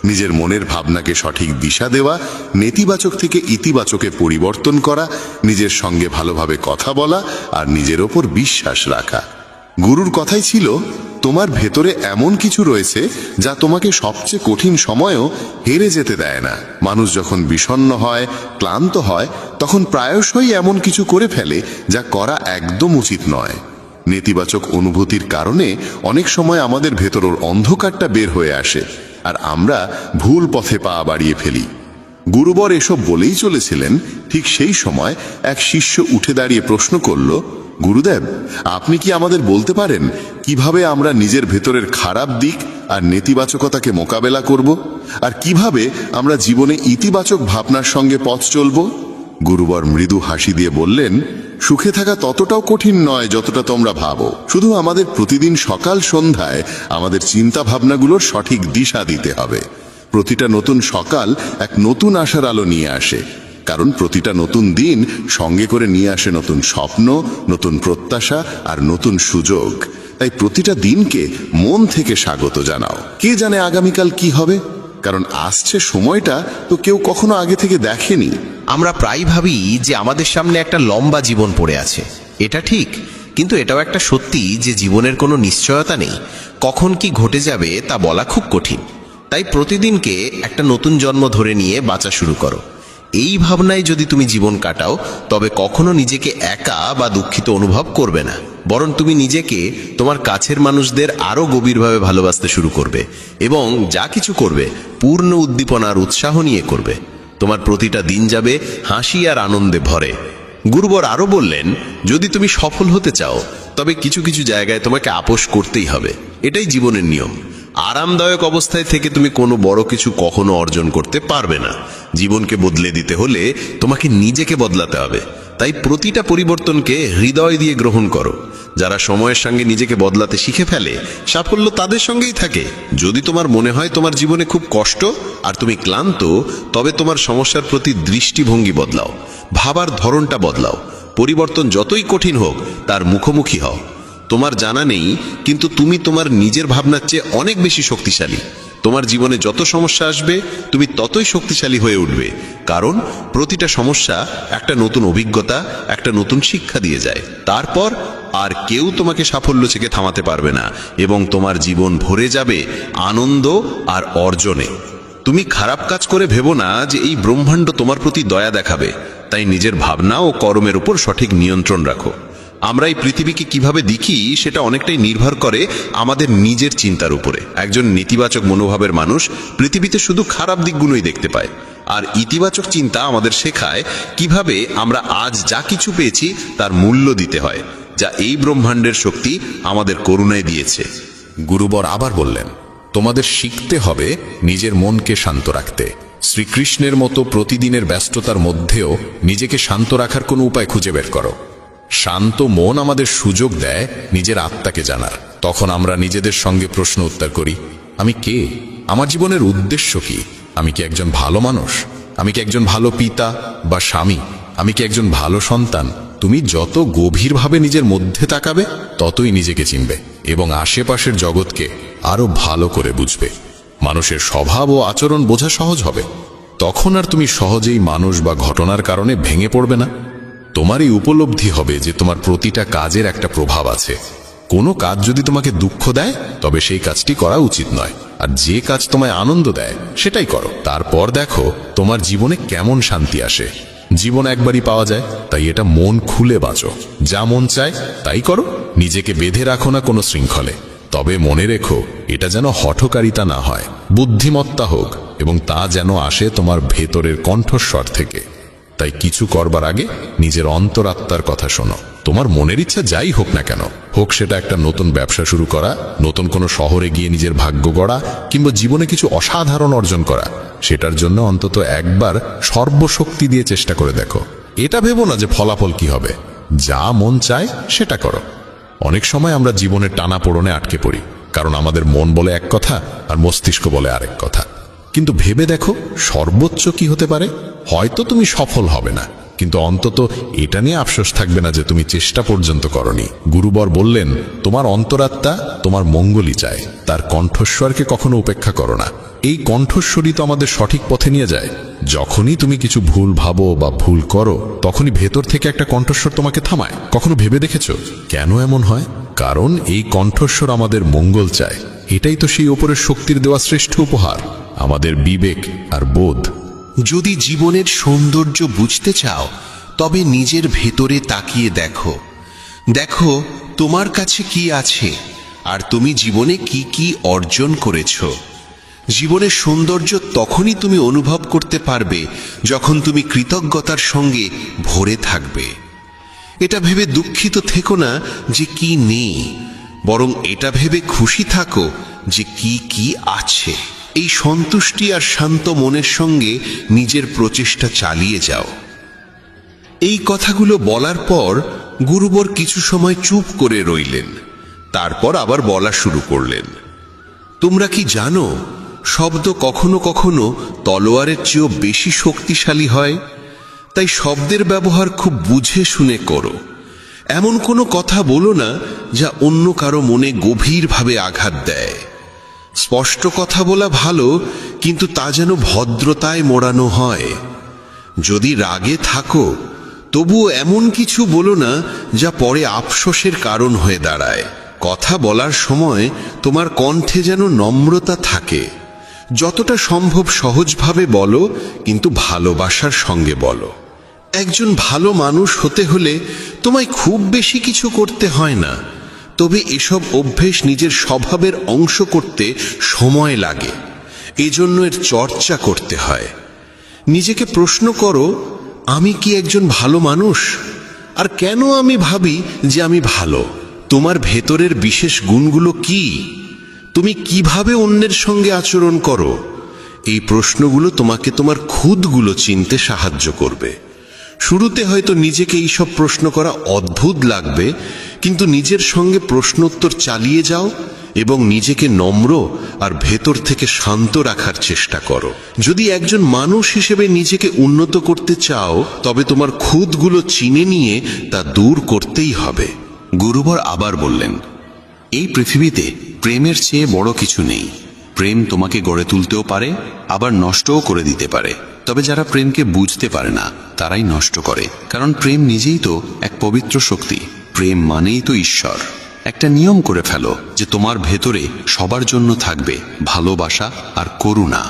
নিজের মনের ভাবনাকে সঠিক দিশা দেওয়া, নেতিবাচক থেকে ইতিবাচকে পরিবর্তন করা, নিজের সঙ্গে ভালোভাবে কথা বলা আর নিজের ওপর বিশ্বাস রাখা। গুরুর কথাই ছিল, তোমার ভেতরে এমন কিছু রয়েছে যা তোমাকে সবচেয়ে কঠিন সময়েও হেরে যেতে দেয় না। মানুষ যখন বিষণ্ণ হয়, ক্লান্ত হয়, তখন প্রায়শই এমন কিছু করে ফেলে যা করা একদম উচিত নয়। নেতিবাচক অনুভূতির কারণে অনেক সময় আমাদের ভেতরের অন্ধকারটা বের হয়ে আসে আর আমরা ভুল পথে পা বাড়িয়ে ফেলি। গুরুবর এসব বলেই চলেছিলেন। ঠিক সেই সময় এক শিষ্য উঠে দাঁড়িয়ে প্রশ্ন করল, গুরুদেব, আপনি কি আমাদের বলতে পারেন কিভাবে আমরা নিজের ভেতরের খারাপ দিক আর নেতিবাচকতাকে মোকাবেলা করব, আর কিভাবে আমরা জীবনে ইতিবাচক ভাবনার সঙ্গে পথ চলব? গুরুবর মৃদু হাসি দিয়ে বললেন, সুখে থাকা ততটাও কঠিন নয় যতটা তোমরা ভাবো। শুধু আমাদের প্রতিদিন সকাল সন্ধ্যায় আমাদের চিন্তা ভাবনাগুলোর সঠিক দিশা দিতে হবে। প্রতিটা নতুন সকাল এক নতুন আশার আলো নিয়ে আসে, কারণ প্রতিটা নতুন দিন সঙ্গে করে নিয়ে আসে নতুন স্বপ্ন, নতুন প্রত্যাশা আর নতুন সুযোগ। তাই প্রতিটা দিনকে মন থেকে স্বাগত জানাও। কে জানে আগামীকাল কি হবে, কারণ আসছে সময়টা তো কেউ কখনো আগে থেকে দেখেনি। আমরা প্রায় ভাবি যে আমাদের সামনে একটা লম্বা জীবন পড়ে আছে, এটা ঠিক, কিন্তু এটাও একটা সত্যি যে জীবনের কোনো নিশ্চয়তা নেই। কখন কি ঘটে যাবে তা বলা খুব কঠিন। তাই প্রতিদিনকে একটা নতুন জন্ম ধরে নিয়ে বাঁচা শুরু করো। এই ভাবনায় যদি তুমি জীবন কাটাও তবে কখনো নিজেকে একা বা দুঃখিত অনুভব করবে না, বরং তুমি নিজেকে তোমার কাছের মানুষদের আরো গভীরভাবে ভালোবাসতে শুরু করবে এবং যা কিছু করবে পূর্ণ উদ্দীপনা আর উৎসাহ নিয়ে করবে। তোমার প্রতিটা দিন যাবে হাসি আর আনন্দে ভরে। গুরুবর আরো বললেন, যদি তুমি সফল হতে চাও তবে কিছু কিছু জায়গায় তোমাকে আপোষ করতেই হবে, এটাই জীবনের নিয়ম। আরামদায়ক অবস্থায় থেকে তুমি কোনো বড় কিছু কখনো অর্জন করতে পারবে না। জীবনকে বদলে দিতে হলে তোমাকে নিজেকে বদলাতে হবে। তাই প্রতিটা পরিবর্তনকে হৃদয় দিয়ে গ্রহণ করো। যারা সময়ের সঙ্গে নিজেকে বদলাতে শিখে ফেলে সাফল্য তাদের সঙ্গেই থাকে। যদি তোমার মনে হয় তোমার জীবনে খুব কষ্ট আর তুমি ক্লান্ত, তবে তোমার সমস্যার প্রতি দৃষ্টিভঙ্গি বদলাও, ভাবার ধরনটা বদলাও। পরিবর্তন যতই কঠিন হোক তার মুখোমুখি হও। তোমার জানা নেই, কিন্তু তুমি তোমার নিজের ভাবনার চেয়ে অনেক বেশি শক্তিশালী। তোমার জীবনে যত সমস্যা আসবে তুমি ততই শক্তিশালী হয়ে উঠবে, কারণ প্রতিটা সমস্যা একটা নতুন অভিজ্ঞতা, একটা নতুন শিক্ষা দিয়ে যায়। তারপর আর কেউ তোমাকে সাফল্য থেকে থামাতে পারবে না এবং তোমার জীবন ভরে যাবে আনন্দ আর অর্জনে। তুমি খারাপ কাজ করে ভেবো না যে এই ব্রহ্মাণ্ড তোমার প্রতি দয়া দেখাবে। তাই নিজের ভাবনা ও কর্মের উপর সঠিক নিয়ন্ত্রণ রাখো। আমরা এই পৃথিবীকে কিভাবে দেখি সেটা অনেকটাই নির্ভর করে আমাদের নিজের চিন্তার উপরে। একজন নেতিবাচক মনোভাবের মানুষ পৃথিবীতে শুধু খারাপ দিকগুলোই দেখতে পায়, আর ইতিবাচক চিন্তা আমাদের শেখায় কিভাবে আমরা আজ যা কিছু পেয়েছি তার মূল্য দিতে হয়, যা এই ব্রহ্মাণ্ডের শক্তি আমাদের করুণায় দিয়েছে। গুরুবর আবার বললেন, তোমাদের শিখতে হবে নিজের মনকে শান্ত রাখতে। শ্রীকৃষ্ণের মতো প্রতিদিনের ব্যস্ততার মধ্যেও নিজেকে শান্ত রাখার কোনো উপায় খুঁজে বের করো। শান্ত মন আমাদের সুযোগ দেয় নিজের আত্মাকে জানার। তখন আমরা নিজেদের সঙ্গে প্রশ্ন উত্তর করি, আমি কে? আমার জীবনের উদ্দেশ্য কি? আমি কি একজন ভালো মানুষ? আমি কি একজন ভালো পিতা বা স্বামী? আমি কি একজন ভালো সন্তান? তুমি যত গভীরভাবে নিজের মধ্যে তাকাবে ততই নিজেকে চিনবে এবং আশেপাশের জগৎকে আরো ভালো করে বুঝবে। মানুষের স্বভাব ও আচরণ বোঝা সহজ হবে। তখন আর তুমি সহজেই মানুষ বা ঘটনার কারণে ভেঙে পড়বে না। তোমার এই উপলব্ধি হবে যে তোমার প্রতিটা কাজের একটা প্রভাব আছে। কোনো কাজ যদি তোমাকে দুঃখ দেয় তবে সেই কাজটি করা উচিত নয়, আর যে কাজ তোমায় আনন্দ দেয় সেটাই করো। তারপর দেখো তোমার জীবনে কেমন শান্তি আসে। জীবন একবারই পাওয়া যায়, তাই এটা মন খুলে বাঁচো। যা মন চায় তাই করো, নিজেকে বেঁধে রাখো না কোনো শৃঙ্খলে। তবে মনে রেখো, এটা যেন হঠকারিতা না হয়, বুদ্ধিমত্তা হোক, এবং তা যেন আসে তোমার ভেতরের কণ্ঠস্বর থেকে। তাই কিছু করবার আগে নিজের অন্তরাত্মার কথা শোনো। তোমার মনের ইচ্ছা যাই হোক না কেন, হোক সেটা একটা নতুন ব্যবসা শুরু করা, নতুন কোনো শহরে গিয়ে নিজের ভাগ্য গড়া, কিংবা জীবনে কিছু অসাধারণ অর্জন করা, সেটার জন্য অন্তত একবার সর্বশক্তি দিয়ে চেষ্টা করে দেখো। এটা ভেবো না যে ফলাফল কি হবে। যা মন চায় সেটা করো। অনেক সময় আমরা জীবনের টানাপোড়েনে আটকে পড়ি, কারণ আমাদের মন বলে এক কথা আর মস্তিষ্ক বলে আরেক কথা। কিন্তু ভেবে দেখো সর্বোচ্চ কি হতে পারে। হয়তো তুমি সফল হবে না, কিন্তু অন্তত এটা নিয়ে আফসোস থাকবে না যে তুমি চেষ্টা পর্যন্ত করনি। গুরুবর বললেন, তোমার অন্তরাত্মা তোমার মঙ্গলই চায়, তার কণ্ঠস্বরকে কখনো উপেক্ষা করো না। এই কণ্ঠস্বরই তো আমাদের সঠিক পথে নিয়ে যায়। যখনই তুমি কিছু ভুল ভাবো বা ভুল করো, তখনই ভেতর থেকে একটা কণ্ঠস্বর তোমাকে থামায়। কখনো ভেবে দেখেছো কেন এমন হয়? কারণ এই কণ্ঠস্বর আমাদের মঙ্গল চায়। এটাই তো সেই ওপরের শক্তির দেওয়া শ্রেষ্ঠ উপহার, আমাদের বিবেক আর বোধ। যদি জীবনের সৌন্দর্য বুঝতে চাও তবে নিজের ভেতরে তাকিয়ে দেখো। দেখো তোমার কাছে কি আছে আর তুমি জীবনে কি কি অর্জন করেছো। জীবনের সৌন্দর্য তখনই তুমি অনুভব করতে পারবে যখন তুমি কৃতজ্ঞতার সঙ্গে ভরে থাকবে। এটা ভেবে দুঃখিত থেকো না যে কি নেই, বরং এটা ভেবে খুশি থাকো যে কি কি আছে। এই সন্তুষ্টি আর শান্ত মনের সঙ্গে নিজের প্রচেষ্টা চালিয়ে যাও। এই কথাগুলো বলার পর গুরুবর কিছু সময় চুপ করে রইলেন। তারপর আবার বলা শুরু করলেন, তোমরা কি জানো শব্দ কখনো কখনো তলোয়ারের চেয়েও বেশি শক্তিশালী হয়। তাই শব্দের ব্যবহার খুব বুঝে শুনে করো। এমন কোনো কথা বলো না যা অন্য কারো মনে গভীরভাবে আঘাত দেয়। স্পষ্ট কথা বলা ভালো, কিন্তু তা যেন ভদ্রতায় মোড়ানো হয়। যদি রাগে থাকো তবুও এমন কিছু বলো না যা পরে আফসোসের কারণ হয়ে দাঁড়ায়। কথা বলার সময় তোমার কণ্ঠে যেন নম্রতা থাকে। যতটা সম্ভব সহজভাবে বলো, কিন্তু ভালোবাসার সঙ্গে বলো। একজন ভালো মানুষ হতে হলে তোমায় খুব বেশি কিছু করতে হয় না, তবে এসব অভ্যেস নিজের স্বভাবের অংশ করতে সময় লাগে। এজন্য এর চর্চা করতে হয়। নিজেকে প্রশ্ন করো, আমি কি একজন ভালো মানুষ? আর কেন আমি ভাবি যে আমি ভালো? তোমার ভেতরের বিশেষ গুণগুলো কি? তুমি কিভাবে অন্যের সঙ্গে আচরণ করো? এই প্রশ্নগুলো তোমাকে তোমার খুদগুলো চিনতে সাহায্য করবে। শুরুতে হয়তো নিজেকে এইসব প্রশ্ন করা অদ্ভুত লাগবে, কিন্তু নিজের সঙ্গে প্রশ্নোত্তর চালিয়ে যাও এবং নিজেকে নম্র আর ভেতর থেকে শান্ত রাখার চেষ্টা করো। যদি একজন মানুষ হিসেবে নিজেকে উন্নত করতে চাও, তবে তোমার খুদগুলো চিনে নিয়ে তা দূর করতেই হবে। গুরুবর আবার বললেন, এই পৃথিবীতে প্রেমের চেয়ে বড় কিছু নেই। প্রেম তোমাকে গড়ে তুলতেও পারে, আবার নষ্টও করে দিতে পারে। তবে যারা প্রেমকে বুঝতে পারে না তারাই নষ্ট করে, কারণ প্রেম নিজেই তো এক পবিত্র শক্তি। প্রেম মানেই তো ঈশ্বর। একটা নিয়ম করে ফেলো যে তোমার ভেতরে সবার জন্য থাকবে ভালোবাসা আর করুণা।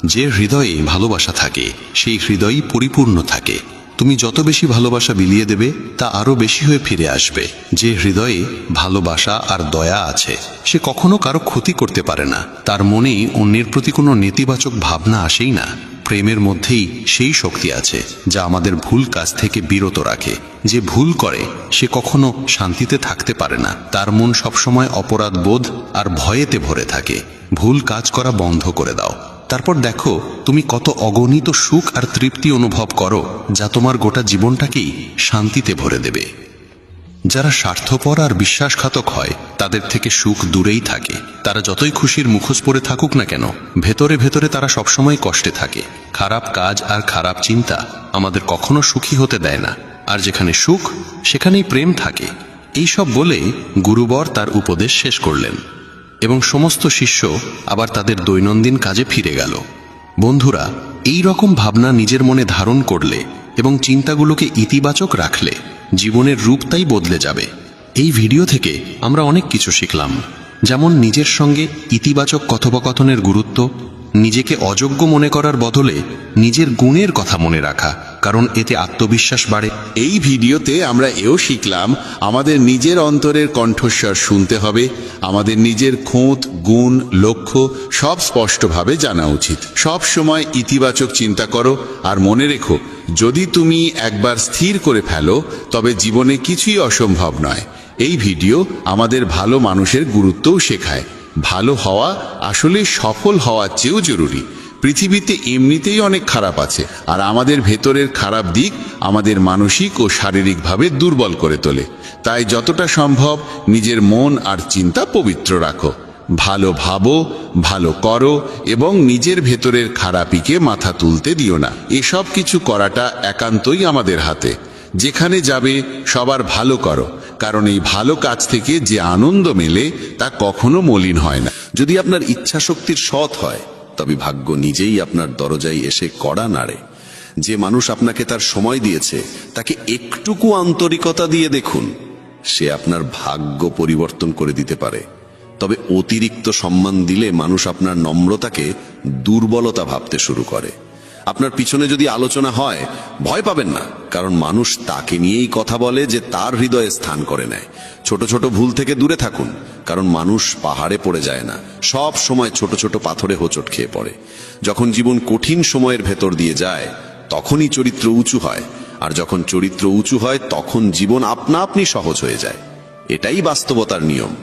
যে হৃদয়ে ভালোবাসা থাকে সেই হৃদয়ই পরিপূর্ণ থাকে। তুমি যত বেশি ভালোবাসা বিলিয়ে দেবে তা আরো বেশি হয়ে ফিরে আসবে। যে হৃদয়ে ভালোবাসা আর দয়া আছে সে কখনো কারো ক্ষতি করতে পারে না। তার মনেই অন্যের প্রতি কোনো নেতিবাচক ভাবনা আসেই না। প্রেমের মধ্যেই সেই শক্তি আছে যা আমাদের ভুল কাজ থেকে বিরত রাখে। যে ভুল করে সে কখনো শান্তিতে থাকতে পারে না। তার মন সবসময় অপরাধ বোধ আর ভয়েতে ভরে থাকে। ভুল কাজ করা বন্ধ করে দাও, তারপর দেখো তুমি কত অগণিত সুখ আর তৃপ্তি অনুভব করো, যা তোমার গোটা জীবনটাকেই শান্তিতে ভরে দেবে। যারা স্বার্থপর আর বিশ্বাসঘাতক হয় তাদের থেকে সুখ দূরেই থাকে। তারা যতই খুশির মুখোশ পরে থাকুক না কেন, ভেতরে ভেতরে তারা সবসময় কষ্টে থাকে। খারাপ কাজ আর খারাপ চিন্তা আমাদের কখনো সুখী হতে দেয় না। আর যেখানে সুখ সেখানেই প্রেম থাকে। এই সব বলে গুরুবর তার উপদেশ শেষ করলেন এবং সমস্ত শিষ্য আবার তাদের দৈনন্দিন কাজে ফিরে গেল। বন্ধুরা, এই রকম ভাবনা নিজের মনে ধারণ করলে এবং চিন্তাগুলোকে ইতিবাচক রাখলে জীবনের রূপটাই বদলে যাবে। এই ভিডিও থেকে আমরা অনেক কিছু শিখলাম, যেমন নিজের সঙ্গে ইতিবাচক কথোপকথনের গুরুত্ব, নিজেকে অযোগ্য মনে করার বদলে নিজের গুণের কথা মনে রাখা, কারণ এতে আত্মবিশ্বাস বাড়ে। এই ভিডিওতে আমরা এও শিখলাম আমাদের নিজের অন্তরের কণ্ঠস্বর শুনতে হবে। আমাদের নিজের খুঁত, গুণ, লক্ষ্য সব স্পষ্টভাবে জানা উচিত। সব সময় ইতিবাচক চিন্তা করো আর মনে রেখো, যদি তুমি একবার স্থির করে ফেলো তবে জীবনে কিছুই অসম্ভব নয়। এই ভিডিও আমাদের ভালো মানুষের গুরুত্বও শেখায়। ভালো হওয়া আসলে সফল হওয়ার চেয়েও জরুরি। পৃথিবীতে এমনিতেই অনেক খারাপ আছে, আর আমাদের ভেতরের খারাপ দিক আমাদের মানসিক ও শারীরিকভাবে দুর্বল করে তোলে। তাই যতটা সম্ভব নিজের মন আর চিন্তা পবিত্র রাখো। ভালো ভাবো, ভালো করো এবং নিজের ভেতরের খারাপিকে মাথা তুলতে দিও না। এসব কিছু করাটা একান্তই আমাদের হাতে। যেখানে যাবে সবার ভালো করো, কারণ এই ভালো কাজ থেকে যে আনন্দ মেলে তা কখনো মলিন হয় না। যদি আপনার ইচ্ছা শক্তির সৎ হয় তবে ভাগ্য নিজেই আপনার দরজায় এসে কড়া নাড়ে। যে মানুষ আপনাকে তার সময় দিয়েছে তাকে একটুকু আন্তরিকতা দিয়ে দেখুন, সে আপনার ভাগ্য পরিবর্তন করে দিতে পারে। তবে অতিরিক্ত সম্মান দিলে মানুষ আপনার নম্রতাকে দুর্বলতা ভাবতে শুরু করে। আপনার পিছনে যদি আলোচনা হয় ভয় পাবেন না, কারণ মানুষ তাকে নিয়েই কথা বলে যে তার হৃদয়ে স্থান করে নেয়। ছোট ছোট ভুল থেকে দূরে থাকুন, কারণ মানুষ পাহাড়ে পড়ে যায় না, সব সময় ছোট ছোট পাথরে হোঁচট খেয়ে পড়ে। যখন জীবন কঠিন সময়ের ভেতর দিয়ে যায় তখনই চরিত্র উঁচু হয়, আর যখন চরিত্র উঁচু হয় তখন জীবন আপনা আপনি সহজ হয়ে যায়। এটাই বাস্তবতার নিয়ম।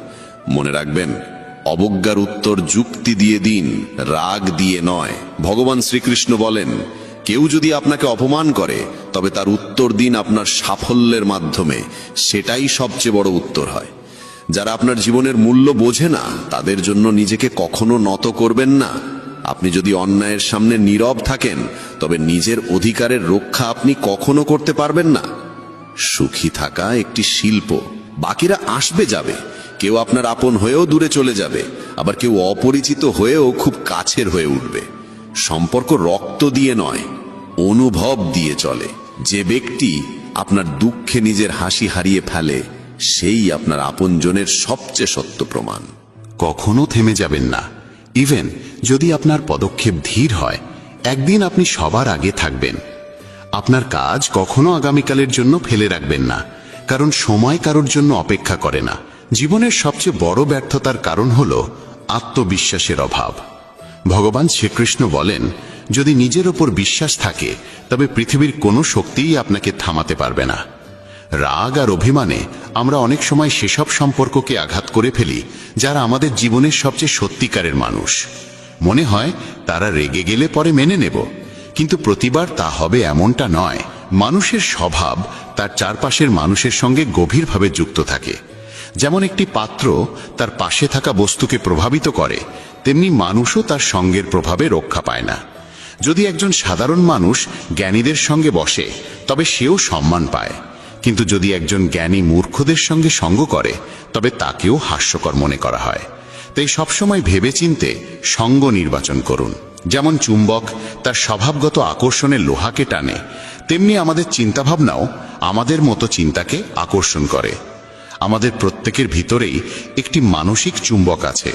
মনে রাখবেন, অবজ্ঞার উত্তর যুক্তি দিয়ে দিন, রাগ দিয়ে নয়। ভগবান শ্রীকৃষ্ণ বলেন, কেউ যদি আপনাকে অপমান করে তবে তার উত্তর দিন আপনার সাফল্যের মাধ্যমে। সেটাই সবচেয়ে বড় উত্তর হয়। যারা আপনার জীবনের মূল্য বোঝে না তাদের জন্য নিজেকে কখনো নত করবেন না। আপনি যদি অন্যায়ের সামনে নীরব থাকেন তবে নিজের অধিকারের রক্ষা আপনি কখনো করতে পারবেন না। সুখী থাকা একটি শিল্প। বাকিরা আসবে যাবে, কেউ আপনার আপন হয়েও দূরে চলে যাবে, আবার কেউ অপরিচিত হয়েও খুব কাছের হয়ে উঠবে। সম্পর্ক রক্ত দিয়ে নয়, অনুভব দিয়ে চলে। যে ব্যক্তি আপনার দুঃখে নিজের হাসি হারিয়ে ফেলে সেই আপনার আপনজনের সবচেয়ে সত্য প্রমাণ। কখনো থেমে যাবেন না। ইভেন যদি আপনার পদক্ষেপ ধীর হয়, একদিন আপনি সবার আগে থাকবেন। আপনার কাজ কখনো আগামীকালের জন্য ফেলে রাখবেন না, কারণ সময় কারোর জন্য অপেক্ষা করে না। জীবনের সবচেয়ে বড় ব্যর্থতার কারণ হল আত্মবিশ্বাসের অভাব। ভগবান শ্রীকৃষ্ণ বলেন, যদি নিজের ওপর বিশ্বাস থাকে তবে পৃথিবীর কোনো শক্তিই আপনাকে থামাতে পারবে না। রাগ আর অভিমানে আমরা অনেক সময় সেসব সম্পর্ককে আঘাত করে ফেলি যারা আমাদের জীবনের সবচেয়ে সত্যিকারের মানুষ। মনে হয় তারা রেগে গেলে পরে মেনে নেব, কিন্তু প্রতিবার তা হবে এমনটা নয়। মানুষের স্বভাব তার চারপাশের মানুষের সঙ্গে গভীরভাবে যুক্ত থাকে। যেমন একটি পাত্র তার পাশে থাকা বস্তুকে প্রভাবিত করে, তেমনি মানুষও তার সঙ্গের প্রভাবে রক্ষা পায় না। যদি একজন সাধারণ মানুষ জ্ঞানীদের সঙ্গে বসে তবে সেও সম্মান পায়, কিন্তু যদি একজন জ্ঞানী মূর্খদের সঙ্গে সঙ্গ করে তবে তাকেও হাস্যকর মনে করা হয়। তাই সবসময় ভেবেচিন্তে সঙ্গ নির্বাচন করুন। যেমন চুম্বক তার স্বভাবগত আকর্ষণের লোহাকে টানে, তেমনি আমাদের চিন্তাভাবনাও আমাদের মতো চিন্তাকে আকর্ষণ করে। আমাদের প্রত্যেকের ভিতরেই একটি মানসিক চুম্বক আছে,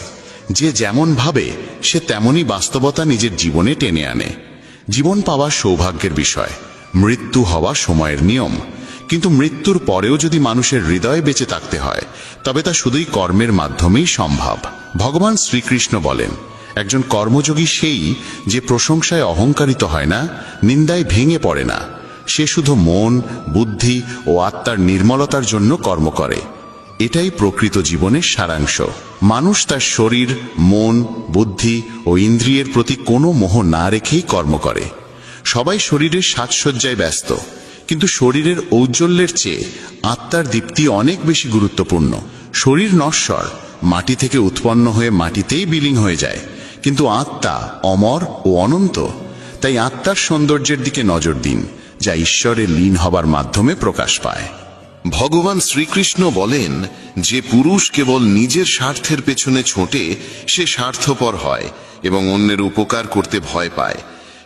যে যেমন ভাবে সে তেমনই বাস্তবতা নিজের জীবনে টেনে আনে। জীবন পাওয়া সৌভাগ্যের বিষয়, মৃত্যু হওয়া সময়ের নিয়ম। কিন্তু মৃত্যুর পরেও যদি মানুষের হৃদয়ে বেঁচে থাকতে হয় তবে তা শুধুই কর্মের মাধ্যমেই সম্ভব। ভগবান শ্রীকৃষ্ণ বলেন, একজন কর্মযোগী সেই যে প্রশংসায় অহংকারিত হয় না, নিন্দায় ভেঙে পড়ে না। সে শুধু মন, বুদ্ধি ও আত্মার নির্মলতার জন্য কর্ম করে। এটাই প্রকৃত জীবনের সারাংশ। মানুষ তার শরীর, মন, বুদ্ধি ও ইন্দ্রিয়ের প্রতি কোনো মোহ না রেখেই কর্ম করে। সবাই শরীরের সাজসজ্জায় ব্যস্ত, কিন্তু শরীরের ঔজ্জ্বল্যের চেয়ে আত্মার দীপ্তি অনেক বেশি গুরুত্বপূর্ণ। শরীর নশ্বর, মাটি থেকে উৎপন্ন হয়ে মাটিতেই বিলীন হয়ে যায়, কিন্তু আত্মা অমর ও অনন্ত। তাই আত্মার সৌন্দর্যের দিকে নজর দিন, যা ঈশ্বরে লীন হবার মাধ্যমে প্রকাশ পায়। ভগবান শ্রীকৃষ্ণ বলেন, যে পুরুষ কেবল নিজের স্বার্থের পেছনে ছোটে সে স্বার্থপর হয় এবং অন্যের উপকার করতে ভয় পায়।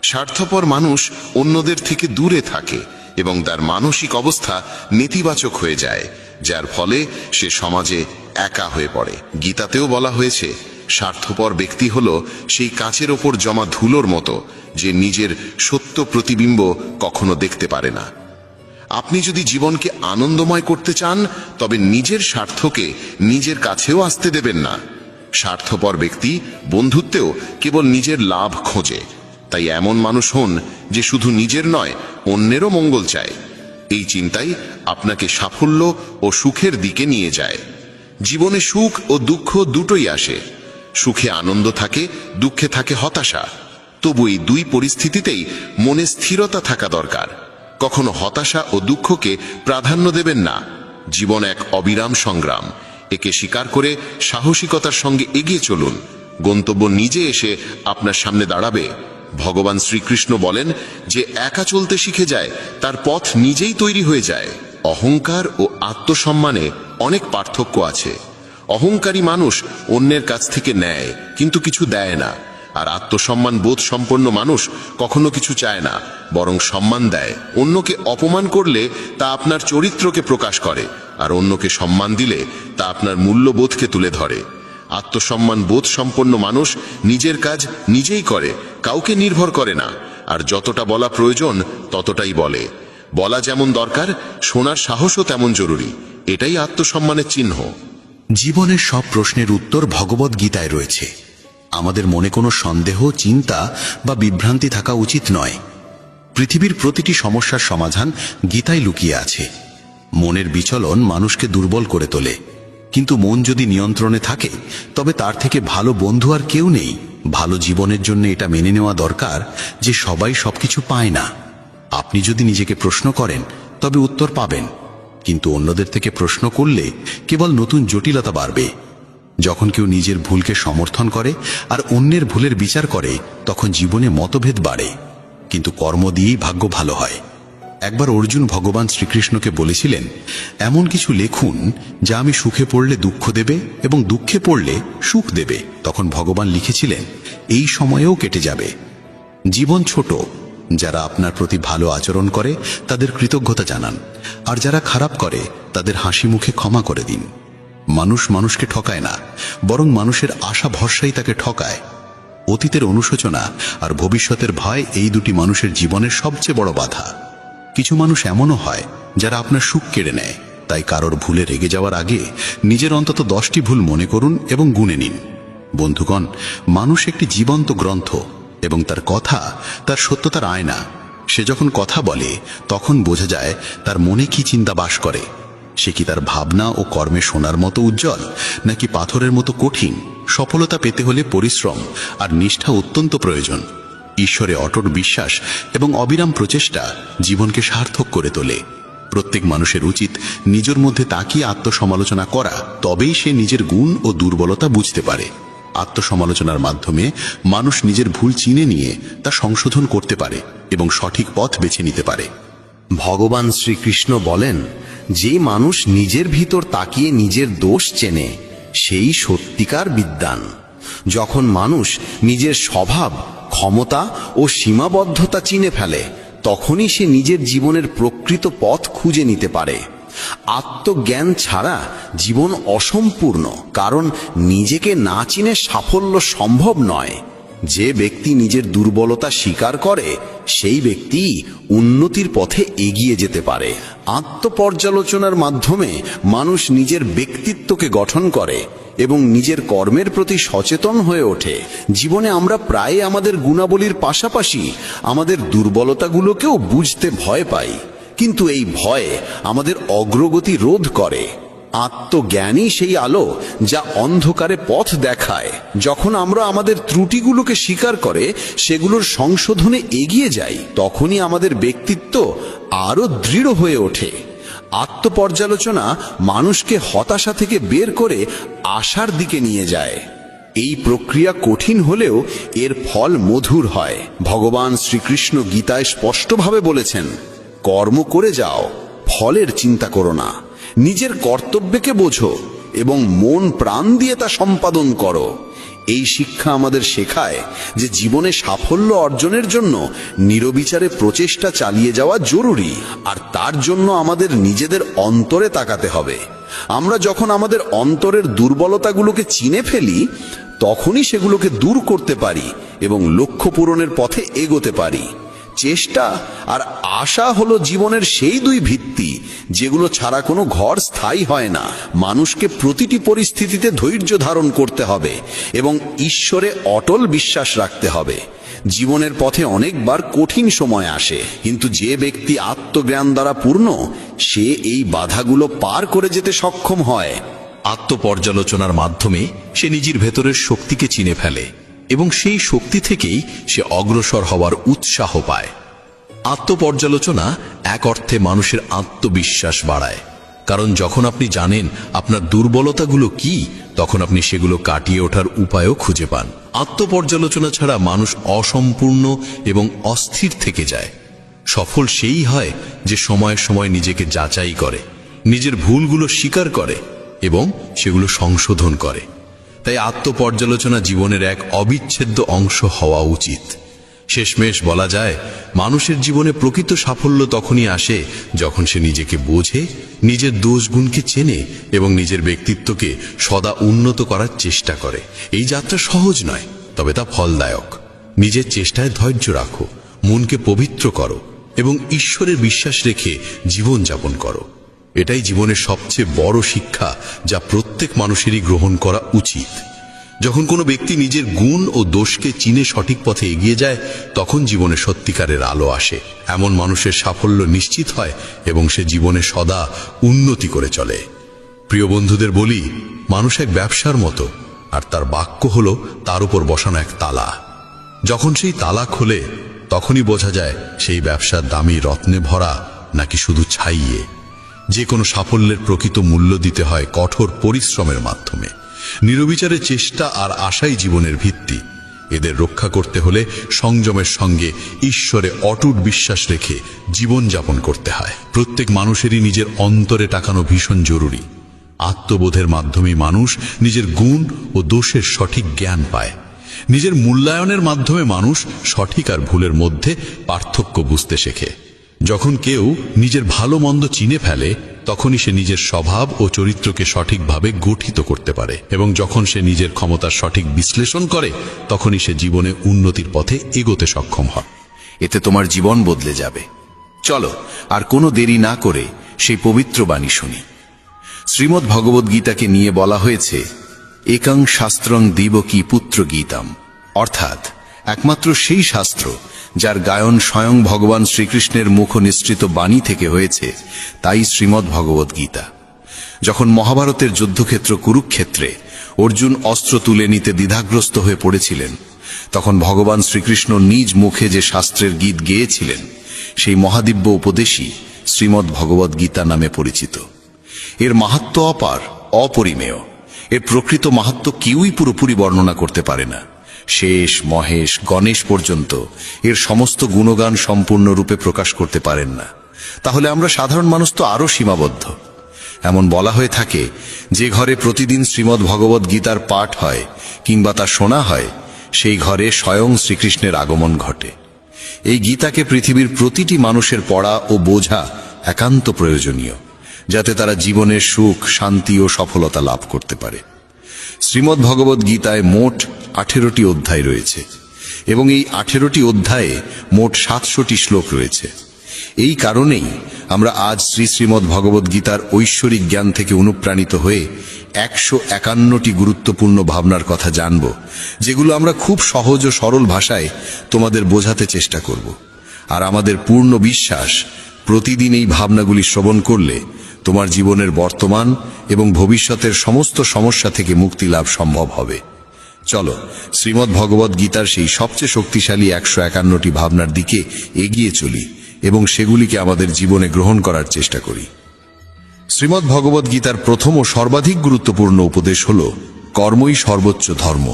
স্বার্থপর মানুষ অন্যদের থেকে দূরে থাকে এবং তার মানসিক অবস্থা নেতিবাচক হয়ে যায়, যার ফলে সে সমাজে একা হয়ে পড়ে। গীতাতেও বলা হয়েছে, স্বার্থপর ব্যক্তি হল সেই কাচের ওপর জমা ধুলোর মতো, যে নিজের সত্য প্রতিবিম্ব কখনো দেখতে পারে না। আপনি যদি জীবনকে আনন্দময় করতে চান তবে নিজের স্বার্থকে নিজের কাছেও আসতে দেবেন না। স্বার্থপর ব্যক্তি বন্ধুত্বেও কেবল নিজের লাভ খোঁজে। তাই এমন মানুষ হন যে শুধু নিজের নয়, অন্যেরও মঙ্গল চায়। এই চিন্তাই আপনাকে সাফল্য ও সুখের দিকে নিয়ে যায়। জীবনে সুখ ও দুঃখ দুটোই আসে। সুখে আনন্দ থাকে, দুঃখে থাকে হতাশা। তবু এই দুই পরিস্থিতিতেই মনে স্থিরতা থাকা দরকার। কখনো হতাশা ও দুঃখকে প্রাধান্য দেবেন না। জীবন এক অবিরাম সংগ্রাম। একে স্বীকার করে সাহসিকতার সঙ্গে এগিয়ে চলুন। গন্তব্য নিজে এসে আপনার সামনে দাঁড়াবে। ভগবান শ্রীকৃষ্ণ বলেন, যে একা চলতে শিখে যায় তার পথ নিজেই তৈরি হয়ে যায়। অহংকার ও আত্মসম্মানে অনেক পার্থক্য আছে। অহংকারী মানুষ অন্যের কাছ থেকে নেয় কিন্তু কিছু দেয় না, আর আত্মসম্মান বোধ সম্পন্ন মানুষ কখনো কিছু চায় না, বরং সম্মান দেয়। অন্যকে অপমান করলে তা আপনার চরিত্রকে প্রকাশ করে, আর অন্যকে সম্মান দিলে তা আপনার মূল্যবোধকে তুলে ধরে। আত্মসম্মান বোধ সম্পন্ন মানুষ নিজের কাজ নিজেই করে, কাউকে নির্ভর করে না, আর যতটা বলা প্রয়োজন ততটাই বলে। বলা যেমন দরকার, শোনার সাহসও তেমন জরুরি। এটাই আত্মসম্মানের চিহ্ন। জীবনের সব প্রশ্নের উত্তর ভগবদ গীতায় রয়েছে। আমাদের মনে কোনো সন্দেহ, চিন্তা বা বিভ্রান্তি থাকা উচিত নয়। পৃথিবীর প্রতিটি সমস্যার সমাধান গীতায় লুকিয়ে আছে। মনের বিচলন মানুষকে দুর্বল করে তোলে, কিন্তু মন যদি নিয়ন্ত্রণে থাকে তবে তার থেকে ভালো বন্ধু আর কেউ নেই। ভালো জীবনের জন্য এটা মেনে নেওয়া দরকার যে সবাই সবকিছু পায় না। আপনি যদি নিজেকে প্রশ্ন করেন তবে উত্তর পাবেন, কিন্তু অন্যদের থেকে প্রশ্ন করলে কেবল নতুন জটিলতা বাড়বে। যখন কেউ নিজের ভুলকে সমর্থন করে আর অন্যের ভুলের বিচার করে তখন জীবনে মতভেদ বাড়ে, কিন্তু কর্ম দিয়েই ভাগ্য ভালো হয়। একবার অর্জুন ভগবান শ্রীকৃষ্ণকে বলেছিলেন, এমন কিছু লেখুন যা আমি সুখে পড়লে দুঃখ দেবে এবং দুঃখে পড়লে সুখ দেবে। তখন ভগবান লিখেছিলেন, এই সময়েও কেটে যাবে। জীবন ছোট। যারা আপনার প্রতি ভালো আচরণ করে তাদের কৃতজ্ঞতা জানান, আর যারা খারাপ করে তাদের হাসি মুখে ক্ষমা করে দিন। মানুষ মানুষকে ঠকায় না, বরং মানুষের আশা ভরসাই তাকে ঠকায়। অতীতের অনুশোচনা আর ভবিষ্যতের ভয় এই দুটি মানুষের জীবনের সবচেয়ে বড় বাধা। কিছু মানুষ এমনও হয় যারা আপনার সুখ কেড়ে নেয়। তাই কারোর ভুলে রেগে যাওয়ার আগে নিজের অন্তত 10টি ভুল মনে করুন এবং গুনে নিন। বন্ধুগণ, মানুষ একটি জীবন্ত গ্রন্থ এবং তার কথা তার সত্যতার আয়না। সে যখন কথা বলে তখন বোঝা যায় তার মনে কি চিন্তা বাস করে। সে কি তার ভাবনা ও কর্মে সোনার মতো উজ্জ্বল নাকি পাথরের মতো কঠিন। সফলতা পেতে হলে পরিশ্রম আর নিষ্ঠা অত্যন্ত প্রয়োজন। ঈশ্বরে অটট বিশ্বাস এবং অবিরাম প্রচেষ্টা জীবনকে সার্থক করে তোলে। প্রত্যেক মানুষের উচিত নিজের মধ্যে তাকিয়ে আত্মসমালোচনা করা, তবেই সে নিজের গুণ ও দুর্বলতা বুঝতে পারে। আত্মসমালোচনার মাধ্যমে মানুষ নিজের ভুল চিনে নিয়ে তা সংশোধন করতে পারে এবং সঠিক পথ বেছে নিতে পারে। ভগবান শ্রীকৃষ্ণ বলেন, যে মানুষ নিজের ভিতর তাকিয়ে নিজের দোষ চেনে সেই সত্যিকার বিদ্বান। যখন মানুষ নিজের স্বভাব, ক্ষমতা ও সীমাবদ্ধতা চিনে ফেলে তখনই সে নিজের জীবনের প্রকৃত পথ খুঁজে নিতে পারে। আত্মজ্ঞান ছাড়া জীবন অসম্পূর্ণ, কারণ নিজেকে না চিনে সাফল্য সম্ভব নয়। যে ব্যক্তি নিজের দুর্বলতা স্বীকার করে সেই ব্যক্তি উন্নতির পথে এগিয়ে যেতে পারে। আত্মপর্যালোচনার মাধ্যমে মানুষ নিজের ব্যক্তিত্বকে গঠন করে এবং নিজের কর্মের প্রতি সচেতন হয়ে ওঠে। জীবনে আমরা প্রায় আমাদের গুণাবলীর পাশাপাশি আমাদের দুর্বলতাগুলোকেও বুঝতে ভয় পাই, কিন্তু এই ভয় আমাদের অগ্রগতি রোধ করে। আত্মজ্ঞানই সেই আলো যা অন্ধকারে পথ দেখায়। যখন আমরা আমাদের ত্রুটিগুলোকে স্বীকার করে সেগুলোর সংশোধনে এগিয়ে যাই, তখনই আমাদের ব্যক্তিত্ব আরো দৃঢ় হয়ে ওঠে। আত্মপর্যালোচনা মানুষকে হতাশা থেকে বের করে আশার দিকে নিয়ে যায়। এই প্রক্রিয়া কঠিন হলেও এর ফল মধুর হয়। ভগবান শ্রীকৃষ্ণ গীতায় স্পষ্টভাবে বলেছেন, কর্ম করে যাও, ফলের চিন্তা করো না। নিজের কর্তব্যকে বোঝো এবং মন প্রাণ দিয়ে তা সম্পাদন করো। এই শিক্ষা আমাদের শেখায় যে জীবনে সাফল্য অর্জনের জন্য নিরবিচারে প্রচেষ্টা চালিয়ে যাওয়া জরুরি, আর তার জন্য আমাদের নিজেদের অন্তরে তাকাতে হবে। আমরা যখন আমাদের অন্তরের দুর্বলতাগুলোকে চিনে ফেলি তখনই সেগুলোকে দূর করতে পারি এবং লক্ষ্য পূরণের পথে এগোতে পারি। চেষ্টা আর আশা হলো জীবনের সেই দুই ভিত্তি যেগুলো ছাড়া কোনো ঘর স্থায়ী হয় না। মানুষকে প্রতিটি পরিস্থিতিতে ধৈর্য ধারণ করতে হবে এবং ঈশ্বরে অটল বিশ্বাস রাখতে হবে। জীবনের পথে অনেকবার কঠিন সময় আসে, কিন্তু যে ব্যক্তি আত্মজ্ঞান দ্বারা পূর্ণ সে এই বাধাগুলো পার করে যেতে সক্ষম হয়। আত্মপর্যালোচনার মাধ্যমে সে নিজের ভেতরের শক্তিকে চিনে ফেলে এবং সেই শক্তি থেকেই সে অগ্রসর হওয়ার উৎসাহ পায়। আত্মপর্যালোচনা এক অর্থে মানুষের আত্মবিশ্বাস বাড়ায়, কারণ যখন আপনি জানেন আপনার দুর্বলতাগুলো কি, তখন আপনি সেগুলো কাটিয়ে ওঠার উপায়ও খুঁজে পান। আত্মপর্যালোচনা ছাড়া মানুষ অসম্পূর্ণ এবং অস্থির থেকে যায়। সফল সেই হয় যে সময়ে সময় নিজেকে যাচাই করে, নিজের ভুলগুলো স্বীকার করে এবং সেগুলো সংশোধন করে। তাই আত্মপর্যালোচনা জীবনের এক অবিচ্ছেদ্য অংশ হওয়া উচিত। শেষমেশ বলা যায়, মানুষের জীবনে প্রকৃত সাফল্য তখনই আসে যখন সে নিজেকে বোঝে, নিজের দোষগুণকে চেনে এবং নিজের ব্যক্তিত্বকে সদা উন্নত করার চেষ্টা করে। এই যাত্রা সহজ নয়, তবে তা ফলদায়ক। নিজের চেষ্টায় ধৈর্য রাখো, মনকে পবিত্র করো এবং ঈশ্বরের বিশ্বাস রেখে জীবন যাপন করো। এটাই জীবনের সবচেয়ে বড় শিক্ষা যা প্রত্যেক মানুষেরই গ্রহণ করা উচিত। যখন কোনো ব্যক্তি নিজের গুণ ও দোষকে চিনে সঠিক পথে এগিয়ে যায় তখন জীবনে সত্যিকারের আলো আসে। এমন মানুষের সাফল্য নিশ্চিত হয় এবং সে জীবনে সদা উন্নতি করে চলে। প্রিয় বন্ধুদের বলি, মানুষ এক ব্যবসার মতো, আর তার বাক্য হলো তার উপর বসানো এক তালা। যখন সেই তালা খোলে তখনই বোঝা যায় সেই ব্যবসার দামি রত্নে ভরা নাকি শুধু ছাইয়ে। যে কোনো সাফল্যের প্রকৃত মূল্য দিতে হয় কঠোর পরিশ্রমের মাধ্যমে। নিরবিচারে চেষ্টা আর আশাই জীবনের ভিত্তি। এদের রক্ষা করতে হলে সংযমের সঙ্গে ঈশ্বরে অটুট বিশ্বাস রেখে জীবন যাপন করতে হয়। প্রত্যেক মানুষেরই নিজের অন্তরে তাকানো ভীষণ জরুরি। আত্মবোধের মাধ্যমে মানুষ নিজের গুণ ও দোষের সঠিক জ্ঞান পায়। নিজের মূল্যায়নের মাধ্যমে মানুষ সঠিক আর ভুলের মধ্যে পার্থক্য বুঝতে শেখে। যখন কেউ নিজের ভালো মন্দ চিনে ফেলে তখনই সে নিজের স্বভাব ও চরিত্রকে সঠিকভাবে গঠিত করতে পারে, এবং যখন সে নিজের ক্ষমতার সঠিক বিশ্লেষণ করে তখনই সে জীবনে উন্নতির পথে এগোতে সক্ষম হয়। এতে তোমার জীবন বদলে যাবে। চলো আর কোনো দেরি না করে সেই পবিত্র বাণী শুনি। শ্রীমদ্ ভগবদ গীতাকে নিয়ে বলা হয়েছে একং শাস্ত্রং দিবকী পুত্র গীতাম, অর্থাৎ একমাত্র সেই শাস্ত্র যার গায়ন স্বয়ং ভগবান শ্রীকৃষ্ণের মুখ নিঃসৃত বাণী থেকে হয়েছে, তাই শ্রীমদ্ ভগবদ গীতা। যখন মহাভারতের যুদ্ধক্ষেত্র কুরুক্ষেত্রে অর্জুন অস্ত্র তুলে নিতে দ্বিধাগ্রস্ত হয়ে পড়েছিলেন, তখন ভগবান শ্রীকৃষ্ণ নিজ মুখে যে শাস্ত্রের গীত গেয়েছিলেন সেই মহাদিব্য উপদেশই শ্রীমদ্ ভগবদ গীতা নামে পরিচিত। এর মাহাত্ম্য অপার, অপরিমেয়। এর প্রকৃত মাহাত্ম্য কেউই পুরোপুরি বর্ণনা করতে পারে না। শেষ, মহেশ, গণেশ পর্যন্ত এর সমস্ত গুণগান সম্পূর্ণরূপে প্রকাশ করতে পারেন না। তাহলে আমরা সাধারণ মানুষ তো আরও সীমাবদ্ধ। এমন বলা হয়ে থাকে, যে ঘরে প্রতিদিন শ্রীমদ্ ভগবদ গীতার পাঠ হয় কিংবা তা শোনা হয়, সেই ঘরে স্বয়ং শ্রীকৃষ্ণের আগমন ঘটে। এই গীতাকে পৃথিবীর প্রতিটি মানুষের পড়া ও বোঝা একান্ত প্রয়োজনীয়, যাতে তারা জীবনের সুখ, শান্তি ও সফলতা লাভ করতে পারে। শ্রীমদ্ ভগবদ গীতায় মোট 18টি অধ্যায় রয়েছে এবং এই 18টি অধ্যায়ে মোট 700টি শ্লোক রয়েছে। এই কারণেই আমরা আজ শ্রীমদ্ ভগবদ গীতার ঐশ্বরিক জ্ঞান থেকে অনুপ্রাণিত হয়ে 151টি গুরুত্বপূর্ণ ভাবনার কথা জানব, যেগুলো আমরা খুব সহজ ও সরল ভাষায় তোমাদের বোঝাতে চেষ্টা করব। আর আমাদের পূর্ণ বিশ্বাস, প্রতিদিন এই ভাবনাগুলি শ্রবণ করলে তোমার জীবনের বর্তমান এবং ভবিষ্যতের সমস্ত সমস্যা থেকে মুক্তি লাভ সম্ভব হবে। চলো শ্রীমদ্ ভগবদ গীতার সেই সবচেয়ে শক্তিশালী 151টি ভাবনার দিকে এগিয়ে চলি এবং সেগুলিকে আমাদের জীবনে গ্রহণ করার চেষ্টা করি। শ্রীমদ্ ভগবদ গীতার প্রথম ও সর্বাধিক গুরুত্বপূর্ণ উপদেশ হল কর্মই সর্বোচ্চ ধর্ম।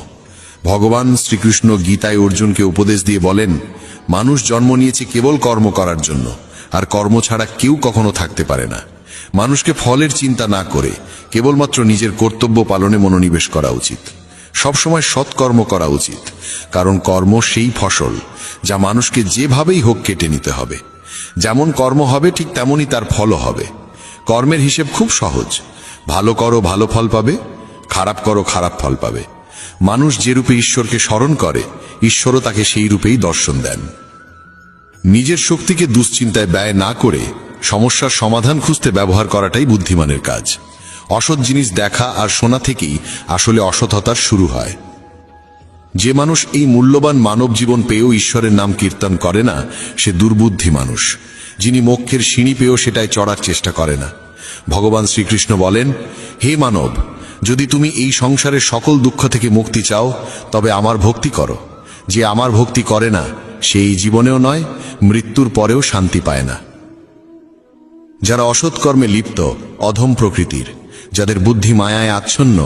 ভগবান শ্রীকৃষ্ণ গীতায় অর্জুনকে উপদেশ দিয়ে বলেন, মানুষ জন্ম নিয়েছে কেবল কর্ম করার জন্য, আর কর্ম ছাড়া কেউ কখনো থাকতে পারে না। মানুষকে ফলের চিন্তা না করে কেবলমাত্র নিজের কর্তব্য পালনে মনোনিবেশ করা উচিত। সবসময় সৎকর্ম করা উচিত, কারণ কর্ম সেই ফসল যা মানুষকে যেভাবেই হোক কেটে নিতে হবে। যেমন কর্ম হবে ঠিক তেমনই তার ফলও হবে। কর্মের হিসেব খুব সহজ, ভালো করো ভালো ফল পাবে, খারাপ করো খারাপ ফল পাবে। মানুষ যে রূপে ঈশ্বরকে স্মরণ করে, ঈশ্বরও তাকে সেই রূপেই দর্শন দেন। নিজের শক্তিকে দুশ্চিন্তায় ব্যয় না করে সমস্যার সমাধান খুঁজতে ব্যবহার করাটাই বুদ্ধিমানের কাজ। অসৎ জিনিস দেখা আর শোনা থেকেই আসলে অসৎতার শুরু হয়। যে মানুষ এই মূল্যবান মানব জীবন পেয়েও ঈশ্বরের নাম কীর্তন করে না, সে দুর্বুদ্ধি মানুষ, যিনি মোক্ষের সিঁড়ি পেয়েও সেটাই চড়ার চেষ্টা করে না। ভগবান শ্রীকৃষ্ণ বলেন, হে মানব, যদি তুমি এই সংসারের সকল দুঃখ থেকে মুক্তি চাও তবে আমার ভক্তি করো। যে আমার ভক্তি করে না সে এই জীবনেও নয়, মৃত্যুর পরেও শান্তি পায় না। যারা অসৎ কর্মে লিপ্ত, অধম প্রকৃতির, যাদের বুদ্ধি মায়ায় আচ্ছন্ন,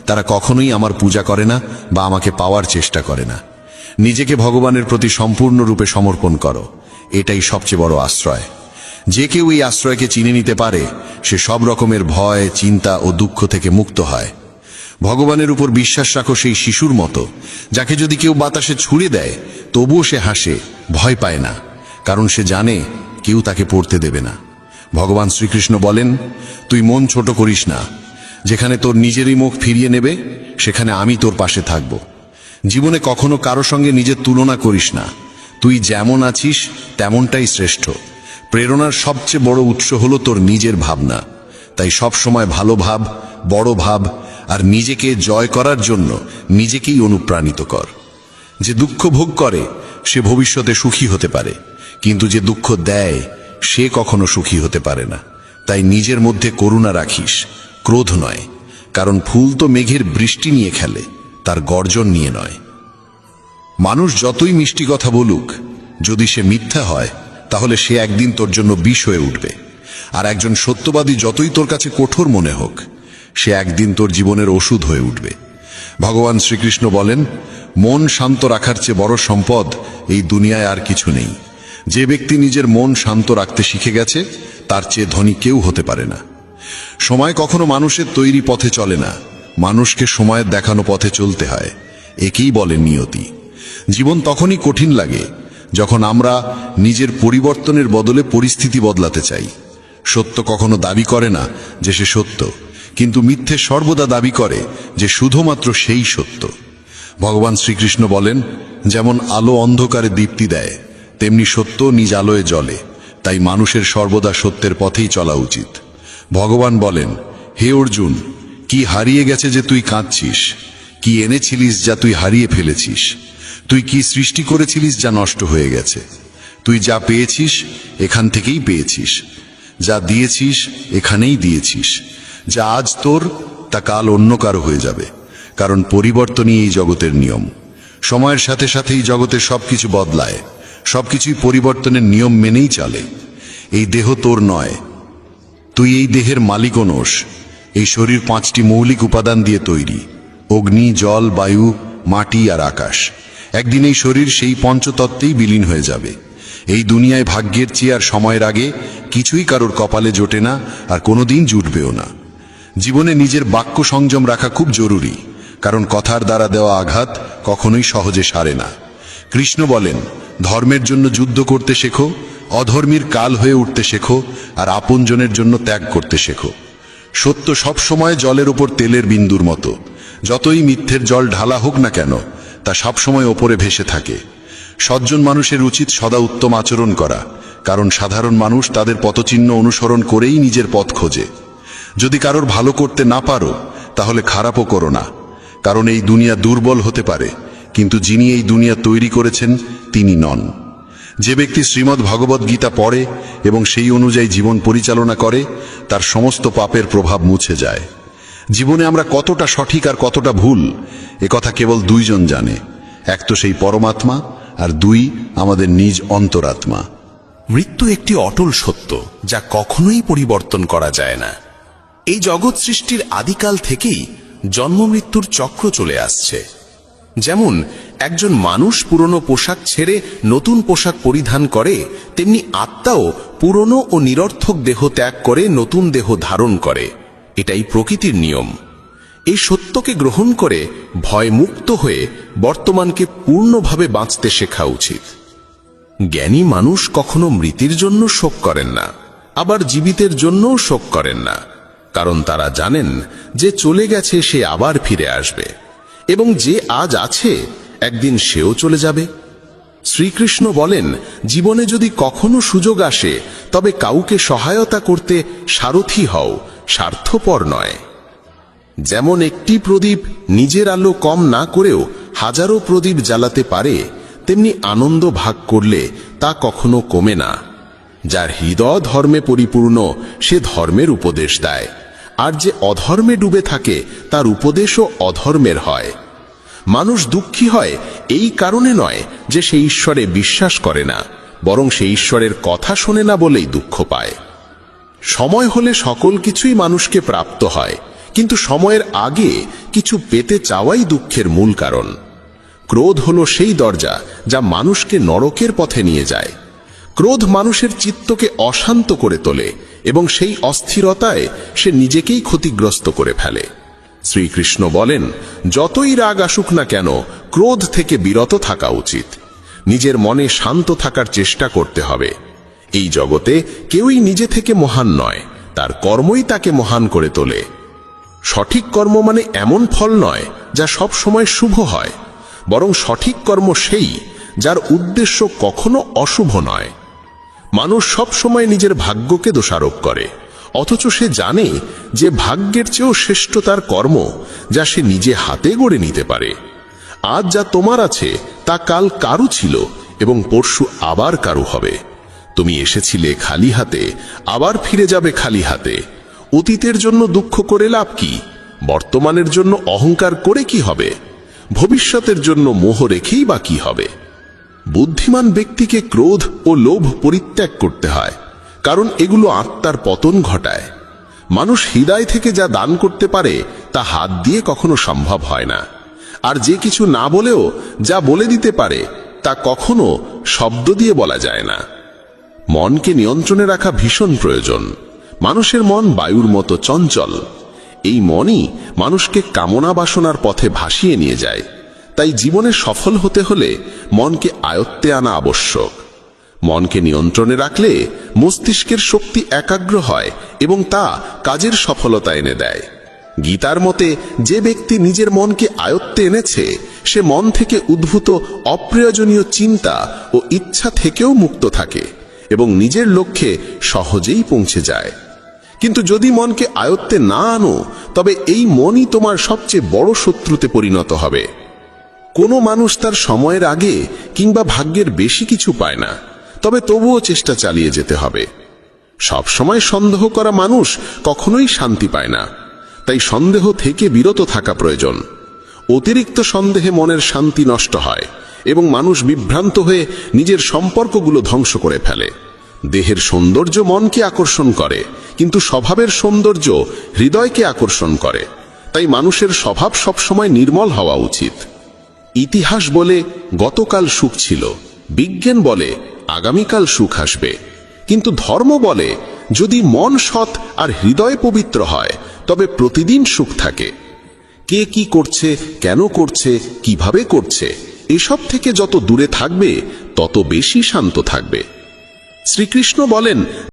তারা কখনোই আমার পূজা করে না বা আমাকে পাওয়ার চেষ্টা করে না। নিজেকে ভগবানের প্রতি সম্পূর্ণরূপে সমর্পণ করো, এটাই সবচেয়ে বড় আশ্রয়। যে কেউ এই আশ্রয়কে চিনে নিতে পারে, সে সব রকমের ভয়, চিন্তা ও দুঃখ থেকে মুক্ত হয়। ভগবানের উপর বিশ্বাস রাখো সেই শিশুর মতো, যাকে যদি কেউ বাতাসে ছুঁড়ে দেয় তবুও সে হাসে, ভয় পায় না, কারণ সে জানে কেউ তাকে পড়তে দেবে না। ভগবান শ্রীকৃষ্ণ বলেন, তুই মন ছোট করিস না। যেখানে তোর নিজেরই মুখ ফিরিয়ে নেবে, সেখানে আমি তোর পাশে থাকব। জীবনে কখনো কারো সঙ্গে নিজের তুলনা করিস না। তুই যেমন আছিস তেমনটাই শ্রেষ্ঠ। প্রেরণার সবচেয়ে বড় উৎস হলো তোর নিজের ভাবনা। তাই সব সময় ভালো ভাব, বড় ভাব, আর নিজেকে জয় করার জন্য নিজেকেই অনুপ্রাণিত কর। যে দুঃখ ভোগ করে সে ভবিষ্যতে সুখী হতে পারে, কিন্তু যে দুঃখ দেয় সে কখনো সুখী হতে পারে না। তাই নিজের মধ্যে করুণা রাখিস, ক্রোধ নয়, কারণ ফুল তো মেঘের বৃষ্টি নিয়ে খেলে, তার গর্জন নিয়ে নয়। মানুষ যতই মিষ্টি কথা বলুক, যদি সে মিথ্যা হয় তাহলে সে একদিন তোর জন্য বিষ হয়ে উঠবে। আর একজন সত্যবাদী যতই তোর কাছে কঠোর মনে হোক, সে একদিন তোর জীবনের ওষুধ হয়ে উঠবে। ভগবান শ্রীকৃষ্ণ বলেন, মন শান্ত রাখার চেয়ে বড় সম্পদ এই দুনিয়ায় আর কিছু নেই। যে ব্যক্তি নিজের মন শান্ত রাখতে শিখে গেছে, তার চেয়ে ধনী কেউ হতে পারে না। সময় কখনো মানুষের তৈরি পথে চলে না, মানুষকে সময়ের দেখানো পথে চলতে হয়। একেই বলে নিয়তি। জীবন তখনই কঠিন লাগে যখন আমরা নিজের পরিবর্তনের বদলে পরিস্থিতি বদলাতে চাই। সত্য কখনো দাবি করে না যে সে সত্য, কিন্তু মিথ্যে সর্বদা দাবি করে যে শুধুমাত্র সেই সত্য। ভগবান শ্রীকৃষ্ণ বলেন, যেমন আলো অন্ধকারে দীপ্তি দেয়, তেমনি সত্য নিজ আলোয় জ্বলে। তাই মানুষের সর্বদা সত্যের পথেই চলা উচিত। ভগবান বলেন, হে অর্জুন, কি হারিয়ে গেছে যে তুই কাঁদছিস? কি এনেছিলিস যা তুই হারিয়ে ফেলেছিস? তুই কি সৃষ্টি করেছিলিস যা নষ্ট হয়ে গেছে? তুই যা পেয়েছিস এখান থেকেই পেয়েছিস, যা দিয়েছিস এখানেই দিয়েছিস। যা আজ তোর তা কাল অন্য কারো হয়ে যাবে, কারণ পরিবর্তনই এই জগতের নিয়ম। সময়ের সাথে সাথেই জগতের সবকিছু বদলায়, সবকিছুই পরিবর্তনের নিয়ম মেনেই চলে। এই দেহ তোর নয়, তুই এই দেহের মালিকও নোস। এই শরীর 5টি মৌলিক উপাদান দিয়ে তৈরি: অগ্নি, জল, বায়ু, মাটি আর আকাশ। একদিন এই শরীর সেই পঞ্চতত্ত্বেই বিলীন হয়ে যাবে। এই দুনিয়ায় ভাগ্যের চেয়ে আর সময়ের আগে কিছুই কারোর কপালে জোটে না, আর কোনোদিন জুটবেও না। জীবনে নিজের বাক্য সংযম রাখা খুব জরুরি, কারণ কথার দ্বারা দেওয়া আঘাত কখনোই সহজে সারে না। কৃষ্ণ বলেন, ধর্মের জন্য যুদ্ধ করতে শেখো, অধর্মীর কাল হয়ে উঠতে শেখো, আর আপনজনের জন্য ত্যাগ করতে শেখো। সত্য সবসময় জলের ওপর তেলের বিন্দুর মতো। যতই মিথ্যের জল ঢালা হোক না কেন, তা সবসময় ওপরে ভেসে থাকে। সজ্জন মানুষের উচিত সদা উত্তম আচরণ করা, কারণ সাধারণ মানুষ তাদের পথচিহ্ন অনুসরণ করেই নিজের পথ খোঁজে। যদি কারোর ভালো করতে না পারো, তাহলে খারাপও করো না, কারণ এই দুনিয়া দুর্বল হতে পারে, কিন্তু যিনি এই দুনিয়া তৈরি করেছেন তিনি নন। যে ব্যক্তি শ্রীমদ্ ভগবদ্ গীতা পড়ে এবং সেই অনুযায়ী জীবন পরিচালনা করে, তার সমস্ত পাপের প্রভাব মুছে যায়। জীবনে আমরা কতটা সঠিক আর কতটা ভুল, একথা কেবল দুইজন জানে। এক তো সেই পরমাত্মা, আর দুই আমাদের নিজ অন্তরাত্মা। মৃত্যু একটি অটল সত্য, যা কখনোই পরিবর্তন করা যায় না। এই জগৎ সৃষ্টির আদিকাল থেকেই জন্ম মৃত্যুর চক্র চলে আসছে। যেমন একজন মানুষ পুরনো পোশাক ছেড়ে নতুন পোশাক পরিধান করে, তেমনি আত্মাও পুরনো ও নিরর্থক দেহ ত্যাগ করে নতুন দেহ ধারণ করে। এটাই প্রকৃতির নিয়ম। এই সত্যকে গ্রহণ করে ভয়মুক্ত হয়ে বর্তমানকে পূর্ণভাবে বাঁচতে শেখা উচিত। জ্ঞানী মানুষ কখনো মৃতের জন্য শোক করেন না, আবার জীবিতের জন্যও শোক করেন না, কারণ তারা জানেন যে চলে গেছে সে আবার ফিরে আসবে, এবং যে আজ আছে একদিন সেও চলে যাবে। শ্রীকৃষ্ণ বলেন, জীবনে যদি কখনো সুযোগ আসে, তবে কাউকে সহায়তা করতে সারথি হও, স্বার্থপর নয়। যেমন একটি প্রদীপ নিজের আলো কম না করেও হাজারো প্রদীপ জ্বালাতে পারে, তেমনি আনন্দ ভাগ করলে তা কখনো কমে না। যার হৃদয় ধর্মে পরিপূর্ণ, সে ধর্মের উপদেশ দেয়, আর যে অধর্মে ডুবে থাকে তার উপদেশও অধর্মের হয়। মানুষ দুঃখী হয় এই কারণে নয় যে সে ঈশ্বরে বিশ্বাস করে না, বরং সে ঈশ্বরের কথা শোনে না বলেই দুঃখ পায়। সময় হলে সকল কিছুই মানুষকে প্রাপ্ত হয়, কিন্তু সময়ের আগে কিছু পেতে চাওয়াই দুঃখের মূল কারণ। ক্রোধ হলো সেই দরজা যা মানুষকে নরকের পথে নিয়ে যায়। ক্রোধ মানুষের চিত্তকে অশান্ত করে তোলে, এবং সেই অস্থিরতায় সে নিজেকেই ক্ষতিগ্রস্ত করে ফেলে। শ্রীকৃষ্ণ বলেন, যতই রাগ আসুক না কেন, ক্রোধ থেকে বিরত থাকা উচিত। নিজের মনে শান্ত থাকার চেষ্টা করতে হবে। এই জগতে কেউই নিজে থেকে মহান নয়, তার কর্মই তাকে মহান করে তোলে। সঠিক কর্ম মানে এমন ফল নয় যা সব সময় শুভ হয়, বরং সঠিক কর্ম সেই যার উদ্দেশ্য কখনো অশুভ নয়। মানুষ সব সময় নিজের ভাগ্যকে দোষারোপ করে, অথচ সে জানে যে ভাগ্যের চেয়েও শ্রেষ্ঠ তার কর্ম, যা সে নিজে হাতে গড়ে নিতে পারে। আজ যা তোমার আছে তা কাল কারু ছিল, এবং পরশু আবার কারু হবে। তুমি এসেছিলে খালি হাতে, আবার ফিরে যাবে খালি হাতে। অতীতের জন্য দুঃখ করে লাভ কি? বর্তমানের জন্য অহংকার করে কি হবে? ভবিষ্যতের জন্য মোহ রেখেই বা কি হবে? বুদ্ধিমান ব্যক্তিকে ক্রোধ ও লোভ পরিত্যাগ করতে হয়, কারণ এগুলো আত্মার পতন ঘটায়। মানুষ হৃদয় থেকে যা দান করতে পারে তা হাত দিয়ে কখনো সম্ভব হয় না, আর যে কিছু না বলেও যা বলে দিতে পারে তা কখনো শব্দ দিয়ে বলা যায় না। মনকে নিয়ন্ত্রণে রাখা ভীষণ প্রয়োজন। মানুষের মন বায়ুর মতো চঞ্চল। এই মনই মানুষকে কামনা বাসনার পথে ভাসিয়ে নিয়ে যায়। তাই তাই জীবনে সফল হতে হলে মনকে আয়ত্তে আনা আবশ্যক। মনকে নিয়ন্ত্রণে রাখলে মস্তিষ্কের শক্তি একাগ্র হয় এবং তা কাজের সফলতা এনে দেয়। গীতার মতে যে ব্যক্তি নিজের মনকে আয়ত্তে এনেছে সে মন থেকে উদ্ভূত অপ্রয়োজনীয় চিন্তা ও ইচ্ছা থেকেও মুক্ত থাকে এবং নিজের লক্ষ্যে সহজেই পৌঁছে যায়। কিন্তু যদি মনকে আয়ত্তে না আনো তবে এই মনই তোমার সবচেয়ে বড় শত্রুতে পরিণত হবে। কোনো মানুষ তার সময়ের আগে কিংবা ভাগ্যের বেশি কিছু পায় না, তবে তবুও চেষ্টা চালিয়ে যেতে হবে। সব সময় সন্দেহ করা মানুষ কখনোই শান্তি পায় না, তাই সন্দেহ থেকে বিরত থাকা প্রয়োজন। অতিরিক্ত সন্দেহে মনের শান্তি নষ্ট হয় এবং মানুষ বিভ্রান্ত হয়ে নিজের সম্পর্কগুলো ধ্বংস করে ফেলে। দেহের সৌন্দর্য মনকে আকর্ষণ করে, কিন্তু স্বভাবের সৌন্দর্য হৃদয়কে আকর্ষণ করে। তাই মানুষের স্বভাব সবসময় নির্মল হওয়া উচিত। ইতিহাস বলে গতকাল সুখ ছিল, বিজ্ঞান বলে আগামীকাল সুখ আসবে, কিন্তু ধর্ম বলে যদি মন সৎ আর হৃদয় পবিত্র হয় তবে প্রতিদিন সুখ থাকে। কে কি করছে, কেন করছে, কিভাবে করছে, এসব থেকে যত দূরে থাকবে তত বেশি শান্ত থাকবে। শ্রীকৃষ্ণ বলেন,